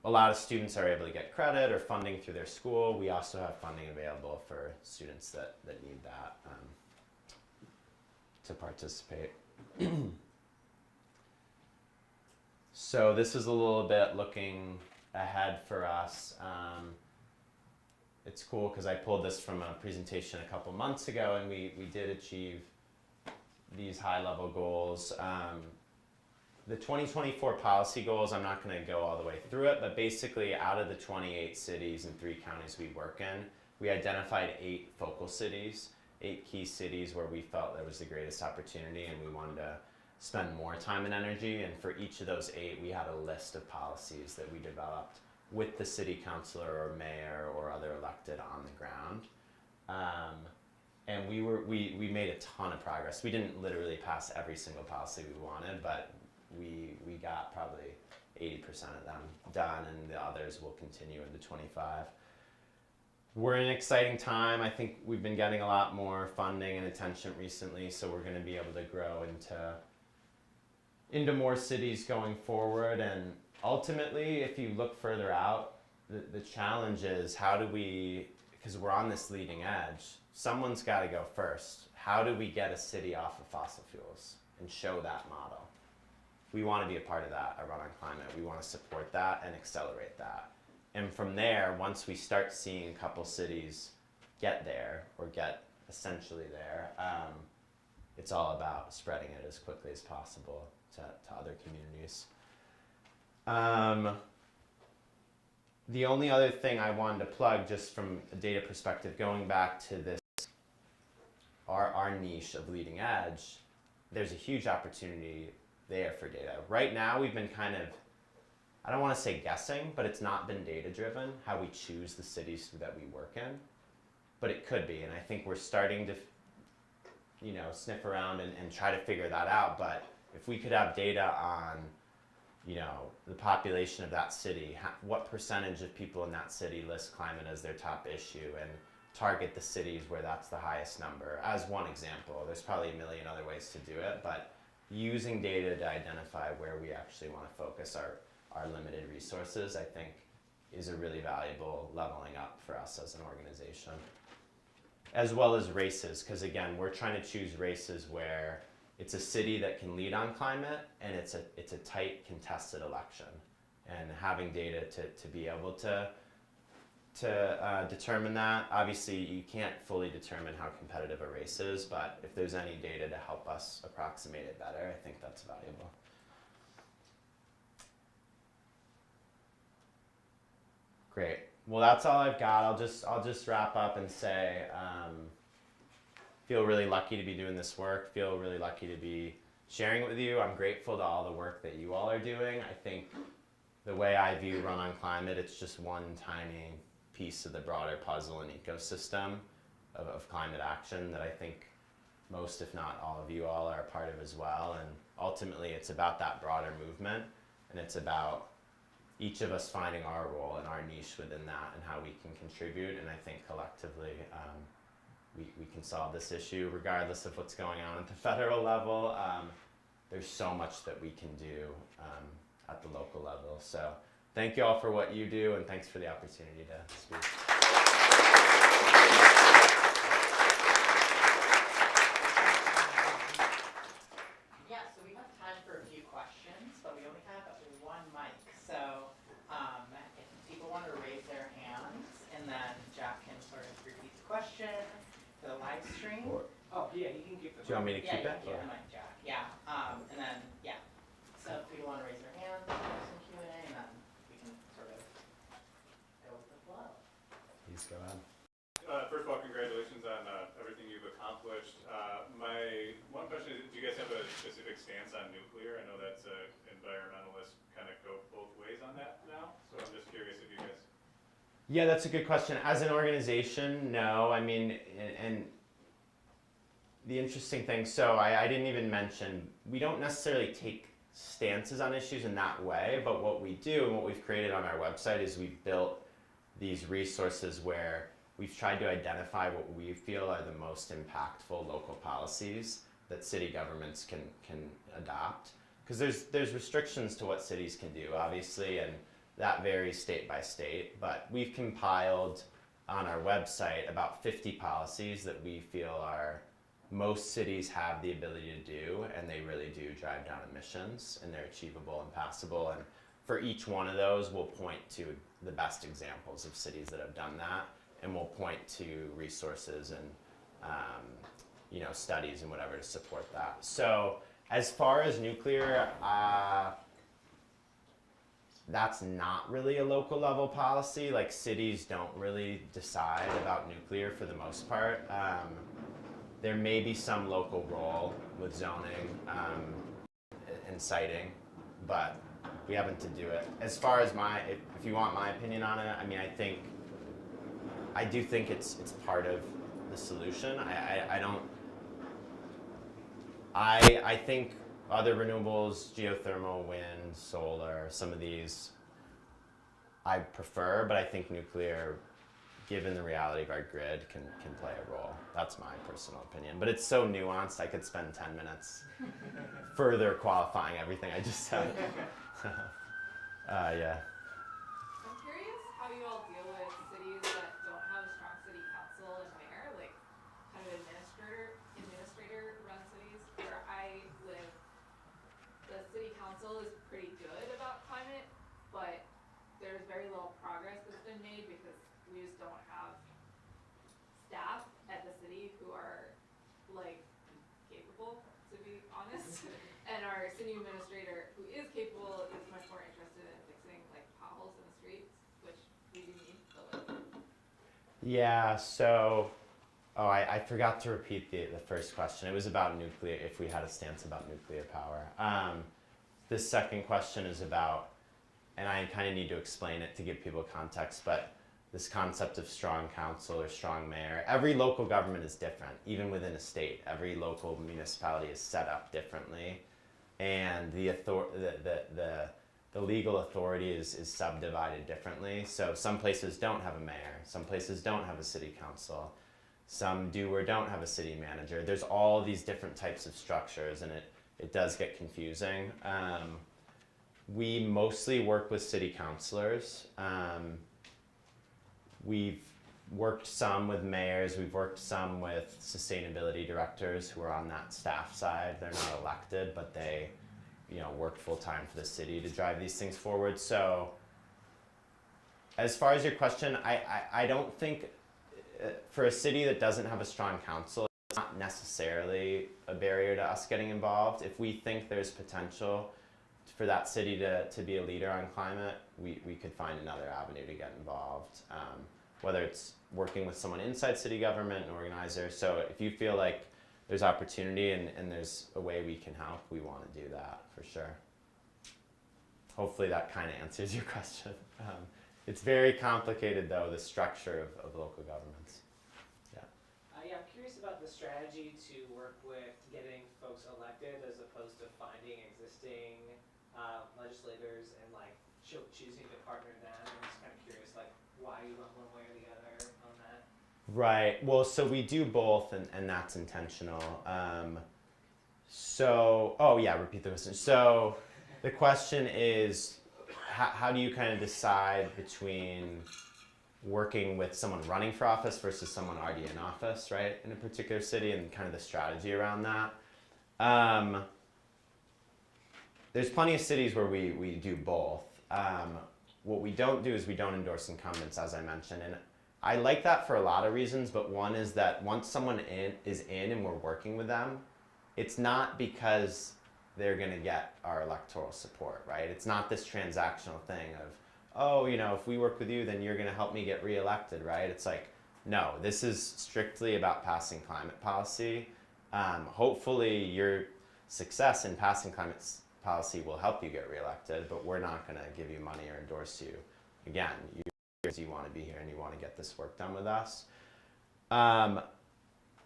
a lot of students are able to get credit or funding through their school. We also have funding available for students that need that to participate. So this is a little bit looking ahead for us. It's cool because I pulled this from a presentation a couple months ago, and we did achieve these high-level goals. The 2024 policy goals, I'm not going to go all the way through it, but basically out of the 28 cities and 3 counties we work in, we identified 8 focal cities, 8 key cities where we felt there was the greatest opportunity and we wanted to spend more time and energy. And for each of those 8, we had a list of policies that we developed with the city councilor or mayor or other elected on the ground. and we made a ton of progress. We didn't literally pass every single policy we wanted, but we got probably 80% of them done, and the others will continue into 25. We're in an exciting time. I think we've been getting a lot more funding and attention recently, so we're going to be able to grow into more cities going forward. And ultimately, if you look further out, the challenge is how do we, because we're on this leading edge, someone's got to go first. How do we get a city off of fossil fuels and show that model? We want to be a part of that at Run on Climate. We want to support that and accelerate that. And from there, once we start seeing a couple cities get there or get essentially there, it's all about spreading it as quickly as possible to other communities. The only other thing I wanted to plug, just from a data perspective, going back to this, our niche of leading edge, there's a huge opportunity there for data. Right now, we've been kind of, I don't want to say guessing, but it's not been data driven, how we choose the cities that we work in, but it could be. And I think we're starting to, sniff around and try to figure that out. But if we could have data on, the population of that city, what percentage of people in that city list climate as their top issue, and target the cities where that's the highest number, as one example. There's probably a million other ways to do it, but using data to identify where we actually want to focus our limited resources, I think, is a really valuable leveling up for us as an organization. As well as races, because again, we're trying to choose races where it's a city that can lead on climate, and it's a tight, contested election. And having data to be able to determine that. Obviously, you can't fully determine how competitive a race is, but if there's any data to help us approximate it better, I think that's valuable. Great. Well, that's all I've got. I'll just wrap up and say, feel really lucky to be doing this work. Feel really lucky to be sharing it with you. I'm grateful to all the work that you all are doing. I think the way I view Run on Climate, it's just one tiny piece of the broader puzzle and ecosystem of climate action that I think most, if not all of you all, are a part of as well. And ultimately, it's about that broader movement, and it's about each of us finding our role and our niche within that and how we can contribute. And I think collectively, we can solve this issue regardless of what's going on at the federal level. There's so much that we can do at the local level. So thank you all for what you do, and thanks for the opportunity to speak. Yeah, so we have time for a few questions, but we only have one mic. So if people want to raise their hands, and then Jack can sort of repeat the question for the live stream. Oh, yeah, you can keep the Do you want me to keep it? Yeah, keep the mic, Jack. Yeah, and then, yeah. So if people want to raise their hand, we'll have some Q&A, and then we can sort of go with the flow. Please go ahead. First of all, congratulations on everything you've accomplished. My one question is, do you guys have a specific stance on nuclear? I know that's environmentalists kind of go both ways on that now, so I'm just curious if you guys... Yeah, that's a good question. As an organization, no. I mean, and the interesting thing, so I didn't even mention, we don't necessarily take stances on issues in that way, but what we do and what we've created on our website is we've built these resources where we've tried to identify what we feel are the most impactful local policies that city governments can adopt. Because there's restrictions to what cities can do, obviously, and that varies state by state, but we've compiled on our website about 50 policies that we feel are most cities have the ability to do, and they really do drive down emissions, and they're achievable and passable. And for each one of those, we'll point to the best examples of cities that have done that, and we'll point to resources and studies and whatever to support that. So as far as nuclear, that's not really a local level policy. Like, cities don't really decide about nuclear for the most part. There may be some local role with zoning and siting, but we haven't to do it. As far as if you want my opinion on it, I mean, I do think it's part of the solution. I think other renewables, geothermal, wind, solar, some of these I prefer, but I think nuclear, given the reality of our grid, can play a role. That's my personal opinion. But it's so nuanced, I could spend 10 minutes further qualifying everything I just said. Yeah. I'm curious how you all deal with cities that don't have a strong city council and mayor, like kind of administrator-run cities. Where I live, the city council is pretty good about climate, but there's very little progress that's been made because we just don't have staff at the city who are like capable, to be honest. And our city administrator, who is capable, is much more interested in fixing like potholes in the streets, which we do need. But Yeah, so, I forgot to repeat the first question. It was about nuclear, if we had a stance about nuclear power. The second question is about, and I kind of need to explain it to give people context, but this concept of strong council or strong mayor. Every local government is different, even within a state. Every local municipality is set up differently, and the legal authority is subdivided differently. So some places don't have a mayor, some places don't have a city council, some do or don't have a city manager. There's all these different types of structures, and it does get confusing. We mostly work with city councilors. We've worked some with mayors, we've worked some with sustainability directors who are on that staff side. They're not elected, but they, work full time for the city to drive these things forward. So as far as your question, I don't think for a city that doesn't have a strong council, it's not necessarily a barrier to us getting involved. If we think there's potential for that city to be a leader on climate, we could find another avenue to get involved, whether it's working with someone inside city government, an organizer. So if you feel like there's opportunity and there's a way we can help, we want to do that for sure. Hopefully that kind of answers your question. It's very complicated though, the structure of local governments. Yeah. Yeah, I'm curious about the strategy to work with getting folks elected as opposed to finding existing legislators and like choosing to partner them. I'm just kind of curious, like why you went one way or the other on that. Right. Well, so we do both, and that's intentional. Repeat the question. So the question is, how do you kind of decide between working with someone running for office versus someone already in office, right, in a particular city, and kind of the strategy around that? There's plenty of cities where we do both. What we don't do is we don't endorse incumbents, as I mentioned. And I like that for a lot of reasons, but one is that once someone is in and we're working with them, it's not because they're going to get our electoral support, right? It's not this transactional thing of, if we work with you, then you're going to help me get reelected, right? It's like, no, this is strictly about passing climate policy. Hopefully your success in passing climate policy will help you get reelected, but we're not going to give you money or endorse you. Again, you want to be here and you want to get this work done with us.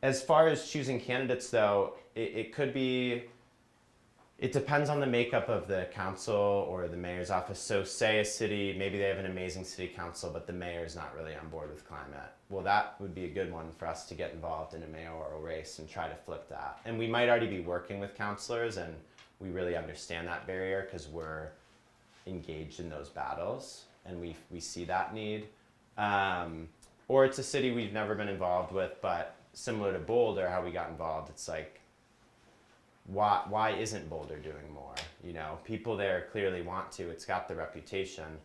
As far as choosing candidates though, it depends on the makeup of the council or the mayor's office. So say a city, maybe they have an amazing city council, but the mayor's not really on board with climate. Well, that would be a good one for us to get involved in a mayoral race and try to flip that. And we might already be working with councilors, and we really understand that barrier because we're engaged in those battles and we see that need. Or it's a city we've never been involved with, but similar to Boulder, how we got involved, it's like, why isn't Boulder doing more? People there clearly want to, it's got the reputation,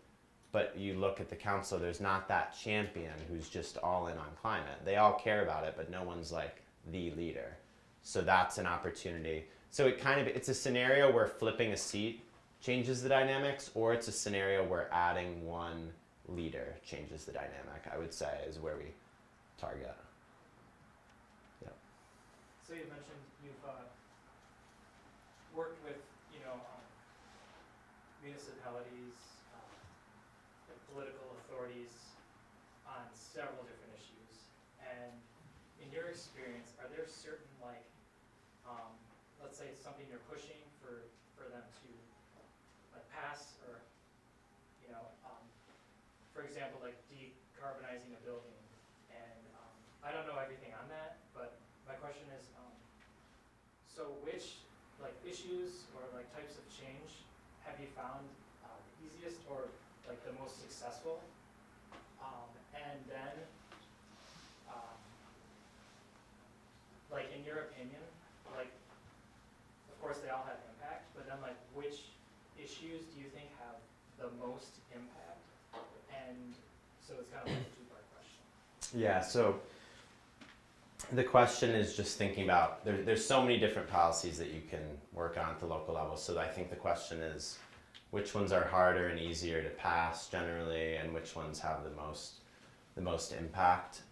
but you look at the council, there's not that champion who's just all in on climate. They all care about it, but no one's like the leader. So that's an opportunity. So it's a scenario where flipping a seat changes the dynamics, or it's a scenario where adding one leader changes the dynamic, I would say, is where we target. Yeah. So you mentioned you've worked with, municipalities, and political authorities on several different issues. And, in your experience, are there certain like, let's say it's something you're pushing for them to like pass, or for example, like decarbonizing a building, and I don't know everything on that, but my question is, so which like issues or like types of change have you found the easiest or like the most successful? And then, like in your opinion, like of course they all have impact, but then like which issues do you think have the most impact? And so it's kind of like a two-part question. Yeah, so the question is just thinking about, there's so many different policies that you can work on at the local level. So I think the question is, which ones are harder and easier to pass generally, and which ones have the most impact?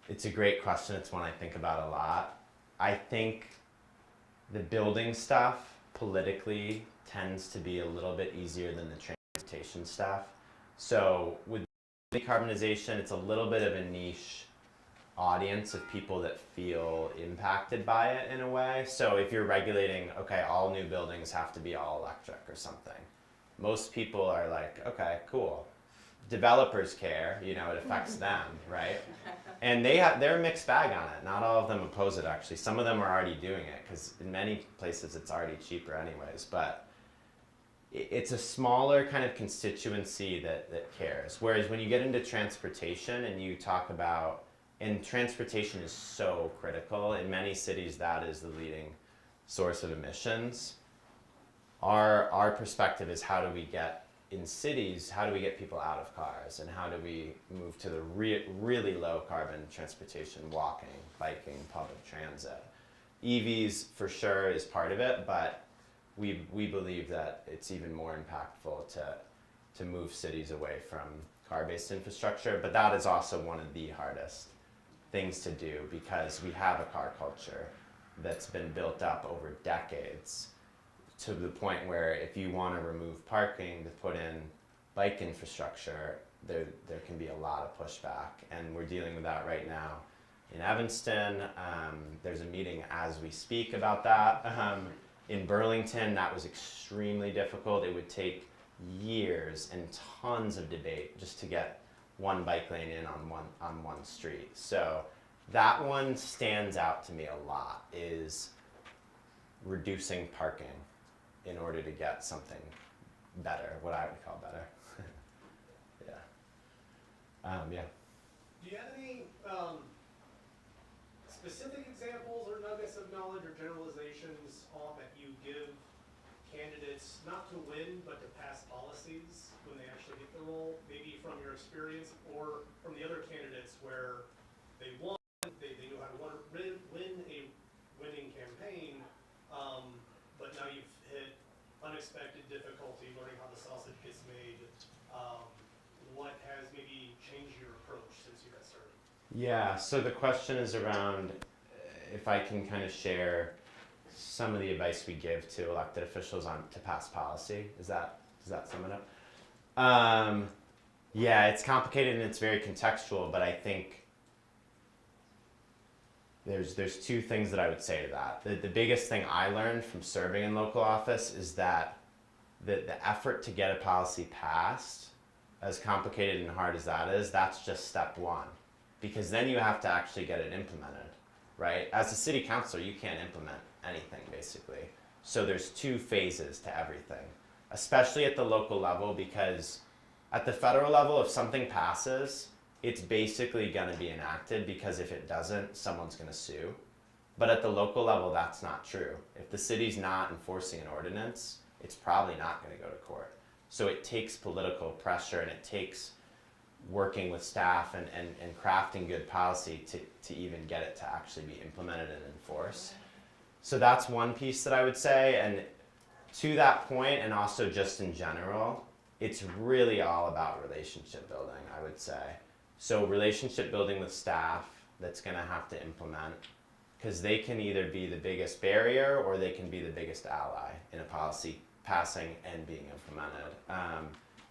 It's a great question. It's one I think about a lot. I think the building stuff politically tends to be a little bit easier than the transportation stuff. So with decarbonization, it's a little bit of a niche audience of people that feel impacted by it in a way. So if you're regulating, okay, all new buildings have to be all electric or something, most people are like, okay, cool. Developers care, it affects them, right? And they're a mixed bag on it. Not all of them oppose it, actually. Some of them are already doing it, because in many places it's already cheaper anyways. But it's a smaller kind of constituency that cares. Whereas when you get into transportation and you talk about, and transportation is so critical, in many cities that is the leading source of emissions. Our perspective is, how do we get, in cities, how do we get people out of cars, and how do we move to the really low carbon transportation, walking, biking, public transit. EVs for sure is part of it, but we believe that it's even more impactful to move cities away from car-based infrastructure, but that is also one of the hardest things to do, because we have a car culture that's been built up over decades, to the point where if you want to remove parking to put in bike infrastructure, there can be a lot of pushback, and we're dealing with that right now in Evanston. There's a meeting as we speak about that. In Burlington, that was extremely difficult. It would take years and tons of debate just to get one bike lane in on one street. So that one stands out to me a lot, is reducing parking in order to get something better, what I would call better. Yeah. Do you have any specific examples or nuggets of knowledge or generalizations that you give candidates, not to win, but to pass policies when they actually get the role, maybe from your experience, or from the other candidates where they won, they knew how to win a winning campaign, but now you've hit unexpected difficulty learning how the sausage gets made. What has maybe changed your approach since you got started? Yeah, so the question is around if I can kind of share some of the advice we give to elected officials to pass policy. Does that sum it up? Yeah, it's complicated and it's very contextual, but I think there's two things that I would say to that. The biggest thing I learned from serving in local office is that the effort to get a policy passed, as complicated and hard as that is, that's just step one. Because then you have to actually get it implemented, right? As a city councilor, you can't implement anything, basically. So there's two phases to everything, especially at the local level, because at the federal level, if something passes, it's basically going to be enacted, because if it doesn't, someone's going to sue. But at the local level, that's not true. If the city's not enforcing an ordinance, it's probably not going to go to court. So it takes political pressure, and it takes working with staff and crafting good policy to even get it to actually be implemented and enforced. So that's one piece that I would say. And to that point, and also just in general, it's really all about relationship building, I would say. So relationship building with staff that's going to have to implement, because they can either be the biggest barrier or they can be the biggest ally in a policy passing and being implemented.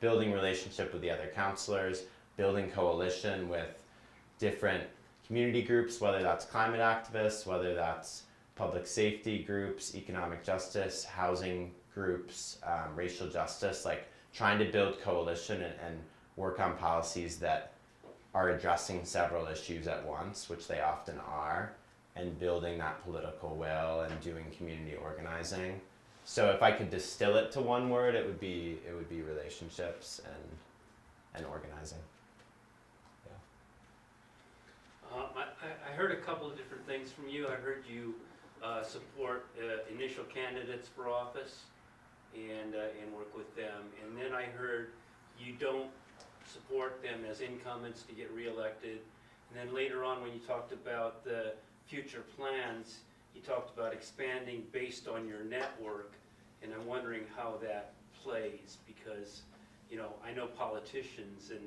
Building relationship with the other counselors, building coalition with different community groups, whether that's climate activists, whether that's public safety groups, economic justice, housing groups, racial justice, like trying to build coalition and work on policies that are addressing several issues at once, which they often are, and building that political will and doing community organizing. So if I could distill it to one word, it would be relationships and organizing. I heard a couple of different things from you. I heard you support initial candidates for office and work with them. And then I heard you don't support them as incumbents to get reelected. And then later on, when you talked about the future plans, you talked about expanding based on your network. And I'm wondering how that plays, because I know politicians and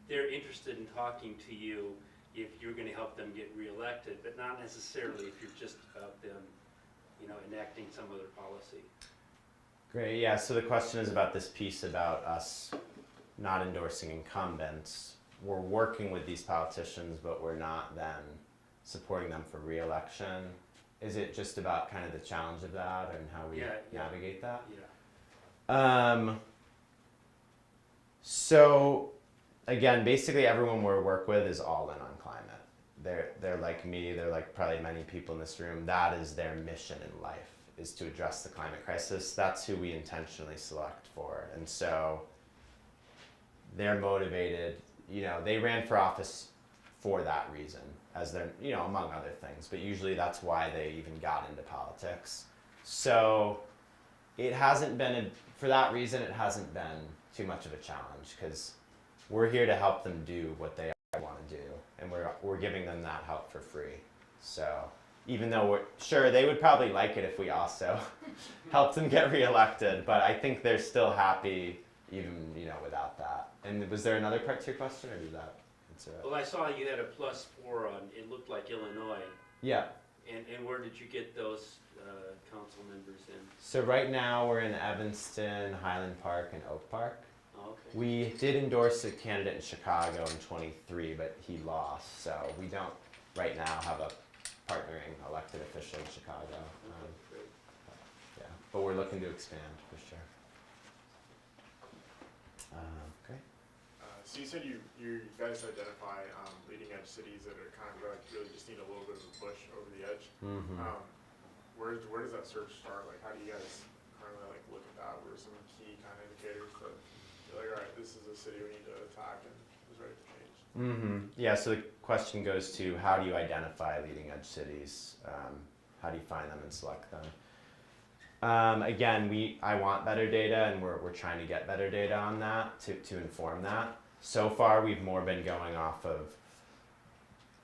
they're interested in talking to you if you're going to help them get reelected, but not necessarily if you're just about them, enacting some other policy. Great, yeah, so the question is about this piece about us not endorsing incumbents. We're working with these politicians, but we're not then supporting them for reelection. Is it just about kind of the challenge of that and how we navigate that? Yeah. So again, basically everyone we work with is all in on climate. They're like me, they're like probably many people in this room. That is their mission in life, is to address the climate crisis. That's who we intentionally select for. And so they're motivated, they ran for office for that reason, as they're, among other things, but usually that's why they even got into politics. So it hasn't been, for that reason, it hasn't been too much of a challenge, because we're here to help them do what they want to do, and we're giving them that help for free. So even though we're sure they would probably like it if we also helped them get reelected, but I think they're still happy even without that. And was there another part to your question, or did that answer it? Well, I saw you had a +4 on, it looked like Illinois. Yeah. And where did you get those council members in? So right now we're in Evanston, Highland Park, and Oak Park. Oh, okay. We did endorse a candidate in Chicago in '23, but he lost, so we don't right now have a partnering elected official in Chicago. Yeah, but we're looking to expand for sure. Great. So you said you guys identify leading edge cities that are kind of like really just need a little bit of a push over the edge. Mm-hmm. Where does that search start? Like, how do you guys currently like look at that? What are some key kind of indicators that you're like, all right, this is a city we need to attack and is ready to change? Mm-hmm. Yeah. So the question goes to, how do you identify leading edge cities? How do you find them and select them? Again, I want better data, and we're trying to get better data on that to inform that. So far, we've more been going off of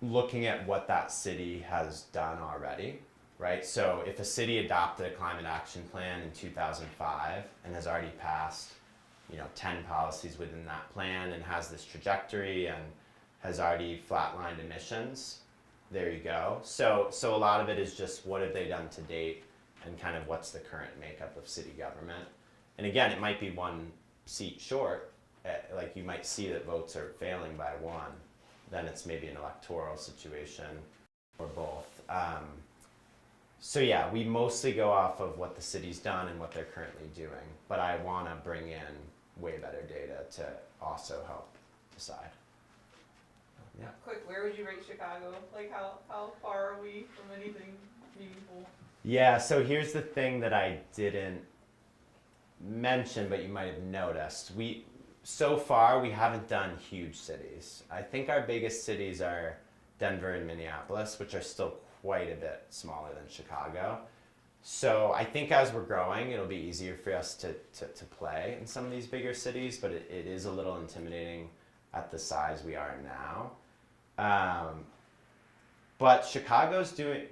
looking at what that city has done already, right? So if a city adopted a climate action plan in 2005 and has already passed, 10 policies within that plan and has this trajectory and has already flatlined emissions, there you go. So a lot of it is just what have they done to date and kind of what's the current makeup of city government. And again, it might be one seat short, like you might see that votes are failing by one, then it's maybe an electoral situation or both. So yeah, we mostly go off of what the city's done and what they're currently doing, but I want to bring in way better data to also help decide. Yeah. Quick, where would you rate Chicago? Like how far are we from anything meaningful? Yeah, so here's the thing that I didn't mention, but you might have noticed. So far, we haven't done huge cities. I think our biggest cities are Denver and Minneapolis, which are still quite a bit smaller than Chicago. So I think as we're growing, it'll be easier for us to play in some of these bigger cities, but it is a little intimidating at the size we are now. But Chicago's doing,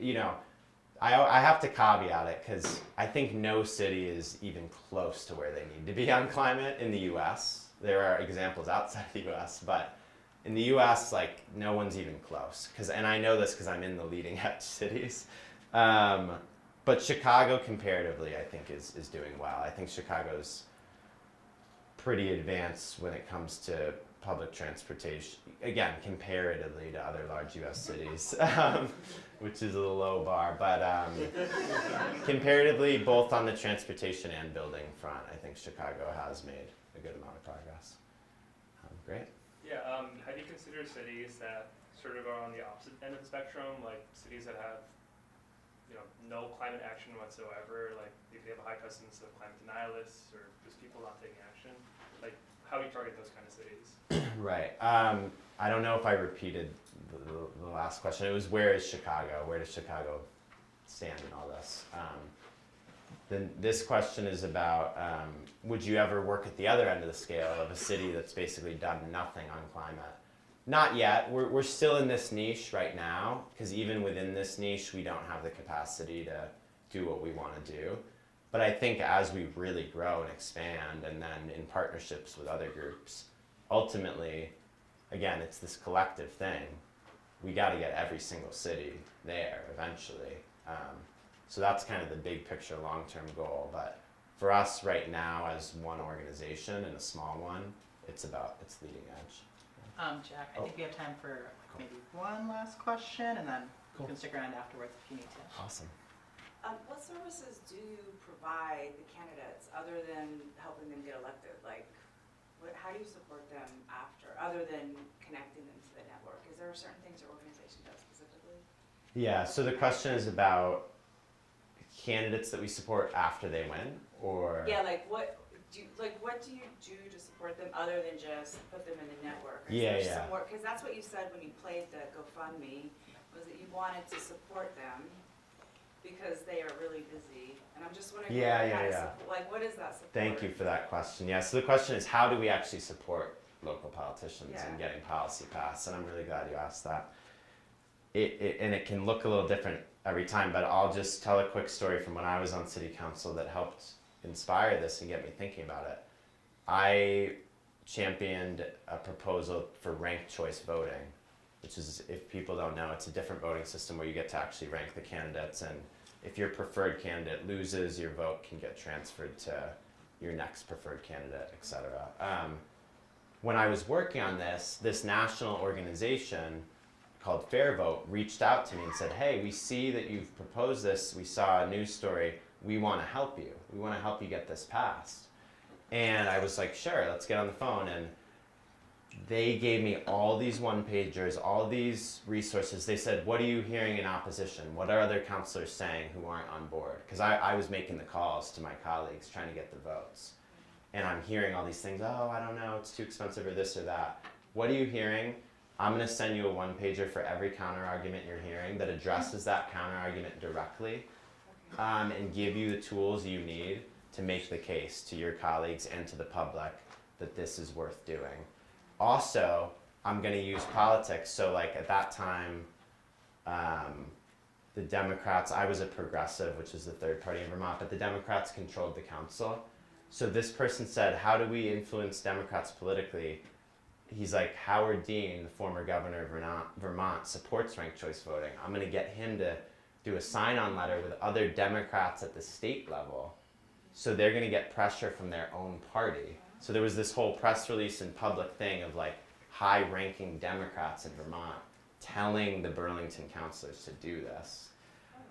I have to caveat it because I think no city is even close to where they need to be on climate in the US. There are examples outside the US, but in the US, like, no one's even close. And I know this because I'm in the leading edge cities. But Chicago, comparatively, I think is doing well. I think Chicago's pretty advanced when it comes to public transportation, again, comparatively to other large US cities, which is a low bar, but comparatively, both on the transportation and building front, I think Chicago has made a good amount of progress. Great. Yeah, have you considered cities that sort of are on the opposite end of the spectrum, like cities that have, you know, no climate action whatsoever, like maybe they have a high presence of climate denialists or just people not taking action? Like, how do you target those kind of cities? Right. I don't know if I repeated the last question. It was, where is Chicago? Where does Chicago stand in all this? Then this question is about, would you ever work at the other end of the scale of a city that's basically done nothing on climate? Not yet. We're still in this niche right now, because even within this niche, we don't have the capacity to do what we want to do. But I think as we really grow and expand, and then in partnerships with other groups, ultimately, again, it's this collective thing. We got to get every single city there eventually. So that's kind of the big picture, long-term goal. But for us right now, as one organization and a small one, it's leading edge. Jack, I think we have time for maybe one last question, and then you can stick around afterwards if you need to. Awesome. What services do you provide the candidates other than helping them get elected? Like, how do you support them after, other than connecting them to the network? Is there certain things your organization does specifically? Yeah, so the question is about candidates that we support after they win, or? Yeah, what do you do to support them other than just put them in the network? Because that's what you said when you played the GoFundMe, was that you wanted to support them because they are really busy. And I'm just wondering, what is that support? Thank you for that question. Yeah, so the question is, how do we actually support local politicians in getting policy passed? And I'm really glad you asked that. And it can look a little different every time, but I'll just tell a quick story from when I was on city council that helped inspire this and get me thinking about it. I championed a proposal for ranked choice voting, which is, if people don't know, it's a different voting system where you get to actually rank the candidates, and if your preferred candidate loses, your vote can get transferred to your next preferred candidate, etc. When I was working on this national organization called Fair Vote reached out to me and said, hey, we see that you've proposed this, we saw a news story, we want to help you. We want to help you get this passed. And I was like, sure, let's get on the phone. And they gave me all these one-pagers, all these resources. They said, what are you hearing in opposition? What are other councilors saying who aren't on board? Because I was making the calls to my colleagues trying to get the votes. And I'm hearing all these things, oh, I don't know, it's too expensive or this or that. What are you hearing? I'm going to send you a one-pager for every counter-argument you're hearing that addresses that counter-argument directly, and give you the tools you need to make the case to your colleagues and to the public that this is worth doing. Also, I'm going to use politics. So like at that time, the Democrats, I was a progressive, which is the third party in Vermont, but the Democrats controlled the council. So this person said, how do we influence Democrats politically? He's like, Howard Dean, the former governor of Vermont, supports ranked choice voting. I'm going to get him to do a sign-on letter with other Democrats at the state level. So they're going to get pressure from their own party. So there was this whole press release and public thing of like high-ranking Democrats in Vermont telling the Burlington councilors to do this.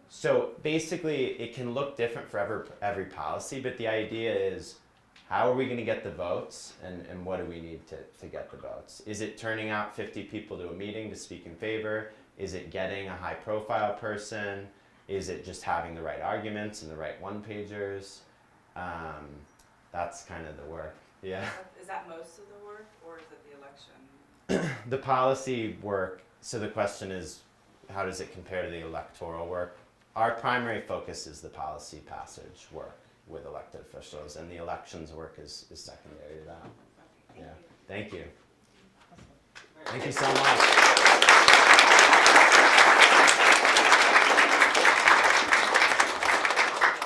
So basically, it can look different for every policy, but the idea is, how are we going to get the votes, and what do we need to get the votes? Is it turning out 50 people to a meeting to speak in favor? Is it getting a high-profile person? Is it just having the right arguments and the right one-pagers? That's kind of the work, yeah. Is that most of the work, or is it the election? The policy work, so the question is, how does it compare to the electoral work? Our primary focus is the policy passage work with elected officials, and the elections work is secondary to that. Yeah. Thank you. Thank you so much.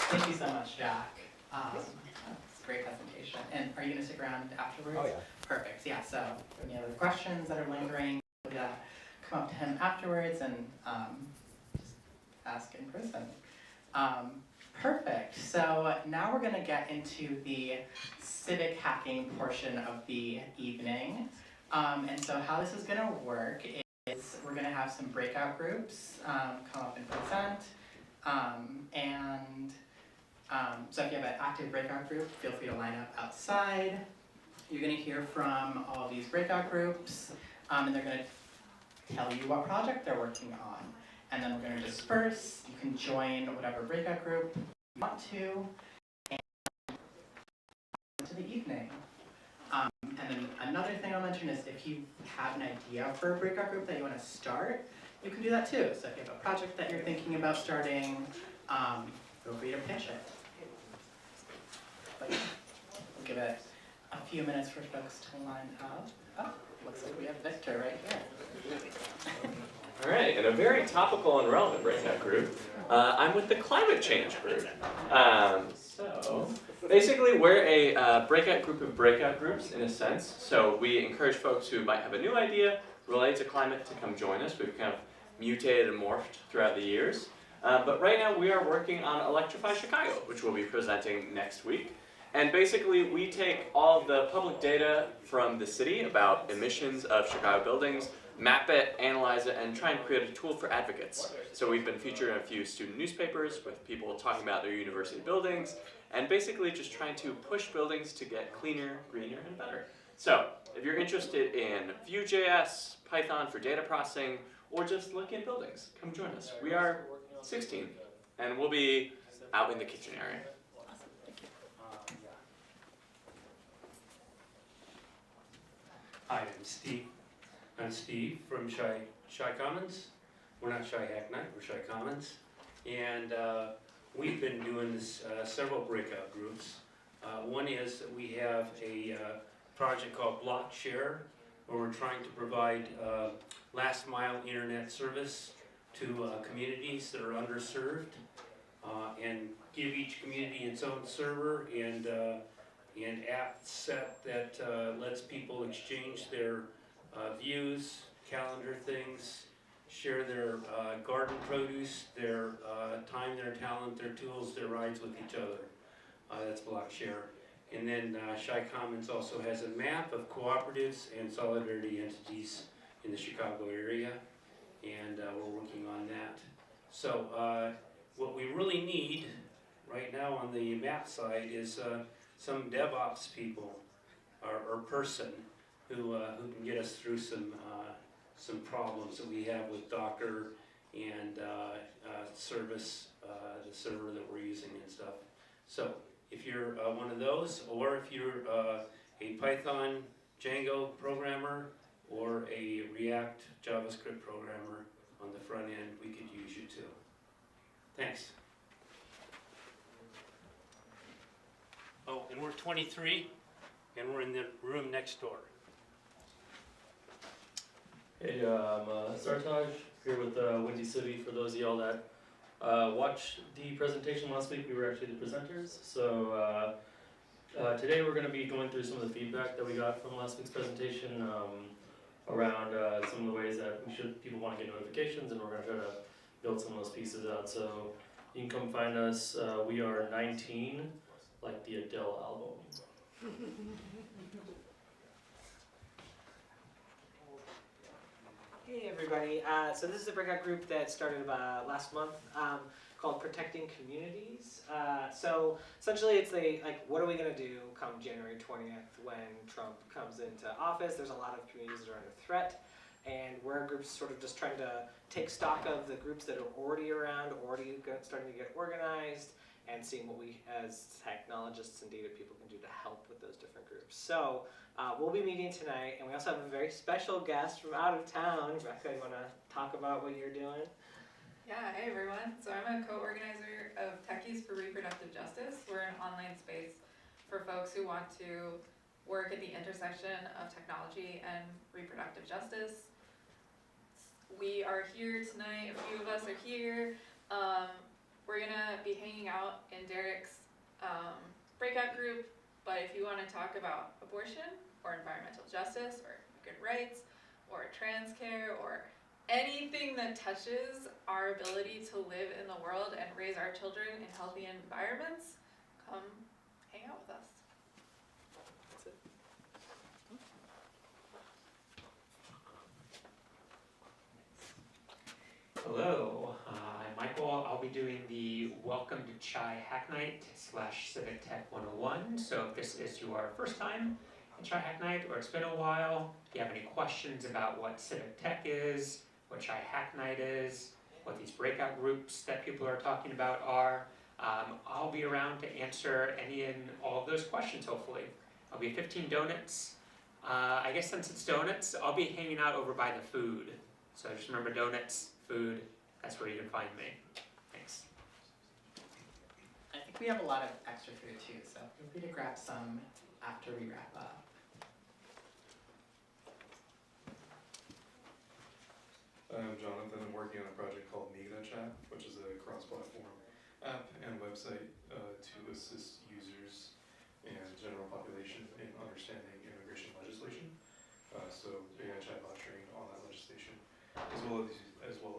Thank you so much, Jack. It's a great presentation. And are you going to stick around afterwards? Oh, yeah. Perfect. Yeah, so if any other questions that are lingering, come up to him afterwards and just ask in person. Perfect. So now we're going to get into the civic hacking portion of the evening. And so how this is going to work is we're going to have some breakout groups come up and present. So if you have an active breakout group, feel free to line up outside. You're going to hear from all these breakout groups, and they're going to tell you what project they're working on. And then we're going to disperse. You can join whatever breakout group you want to, and into the evening. And then another thing I'll mention is if you have an idea for a breakout group that you want to start, you can do that too. So if you have a project that you're thinking about starting, feel free to pitch it. But we'll give it a few minutes for folks to line up. Oh, looks like we have Victor right here. All right, in a very topical and relevant breakout group, I'm with the climate change group. So basically, we're a breakout group of breakout groups in a sense. So we encourage folks who might have a new idea related to climate to come join us. We've kind of mutated and morphed throughout the years. But right now we are working on Electrify Chicago, which we'll be presenting next week. And basically we take all of the public data from the city about emissions of Chicago buildings, map it, analyze it, and try and create a tool for advocates. So we've been featured in a few student newspapers with people talking about their university buildings, and basically just trying to push buildings to get cleaner, greener, and better. So if you're interested in Vue.js, Python for data processing, or just looking at buildings, come join us. We are 16, and we'll be out in the kitchen area. Hi, I'm Steve from Shy Commons. We're not Shy Hack Night, we're Shy Commons. And we've been doing this several breakout groups. One is that we have a project called Block Share, where we're trying to provide last mile internet service to communities that are underserved, and give each community its own server and app set that lets people exchange their views, calendar things, share their garden produce, their time, their talent, their tools, their rides with each other. That's Block Share. And then Shy Commons also has a map of cooperatives and solidarity entities in the Chicago area, and we're working on that. So what we really need right now on the map side is some DevOps people or person who can get us through some problems that we have with Docker and service, the server that we're using and stuff. So if you're one of those, or if you're a Python Django programmer or a React JavaScript programmer on the front end, we could use you too. Thanks. Oh, and we're 23, and we're in the room next door. Hey, I'm Sartaj, here with Windy City. For those of y'all that watched the presentation last week, we were actually the presenters. So today we're going to be going through some of the feedback that we got from last week's presentation around some of the ways that people want to get notifications, and we're going to try to build some of those pieces out. So you can come find us. We are 19, like the Adele album. Hey everybody, so this is a breakout group that started last month called Protecting Communities. So essentially it's what are we going to do come January 20th when Trump comes into office? There's a lot of communities that are under threat, and we're a group sort of just trying to take stock of the groups that are already around, starting to get organized, and seeing what we as technologists and data people can do to help with those different groups. So we'll be meeting tonight, and we also have a very special guest from out of town. Rebecca, you want to talk about what you're doing? Yeah, hey everyone. So I'm a co-organizer of Techies for Reproductive Justice. We're an online space for folks who want to work at the intersection of technology and reproductive justice. We are here tonight, a few of us are here. We're gonna be hanging out in Derek's breakout group, but if you wanna talk about abortion or environmental justice or good rights or trans care or anything that touches our ability to live in the world and raise our children in healthy environments, come hang out with us. welcome to Chai Hack Night / Civic Tech 101. So if this is your first time in Chai Hack Night, or it's been a while, if you have any questions about what Civic Tech is, what Chai Hack Night is, what these breakout groups that people are talking about are, I'll be around to answer any and all of those questions, hopefully. I'll be 15 donuts. I guess since it's donuts, I'll be hanging out over by the food. So just remember donuts, food, that's where you can find me. Thanks. I think we have a lot of extra food too, so feel free to grab some after we wrap up. I'm Jonathan. I'm working on a project called Chat, which is a cross-platform app and website to assist users and general population in understanding immigration legislation. So chatbot trained on that legislation, as well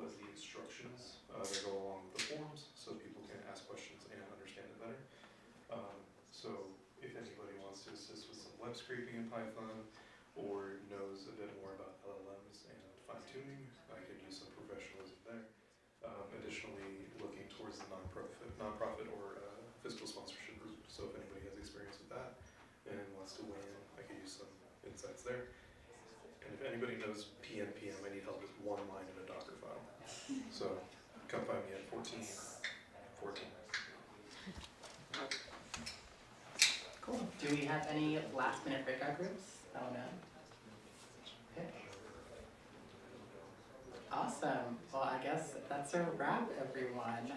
as the instructions that go along with the forms, so people can ask questions and understand it better. So if anybody wants to assist with some web scraping in Python, or knows a bit more about LLMs and fine-tuning, I could use some professionalism there. Additionally, looking towards the nonprofit or fiscal sponsorship group. So if anybody has experience with that and wants to weigh in, I could use some insights there. And if anybody knows PNPM, I need help with one line in a Docker file. So come find me at 1414. Cool. Do we have any last minute breakout groups? Oh no. Okay. Awesome. Well, I guess that's a wrap, everyone.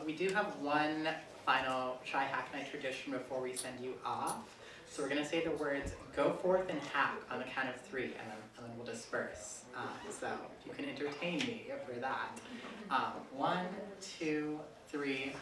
We do have one final Chai Hack Night tradition before we send you off. So we're going to say the words, go forth and hack on the count of 3, and then we'll disperse. So if you can entertain me for that. 1, 2, 3,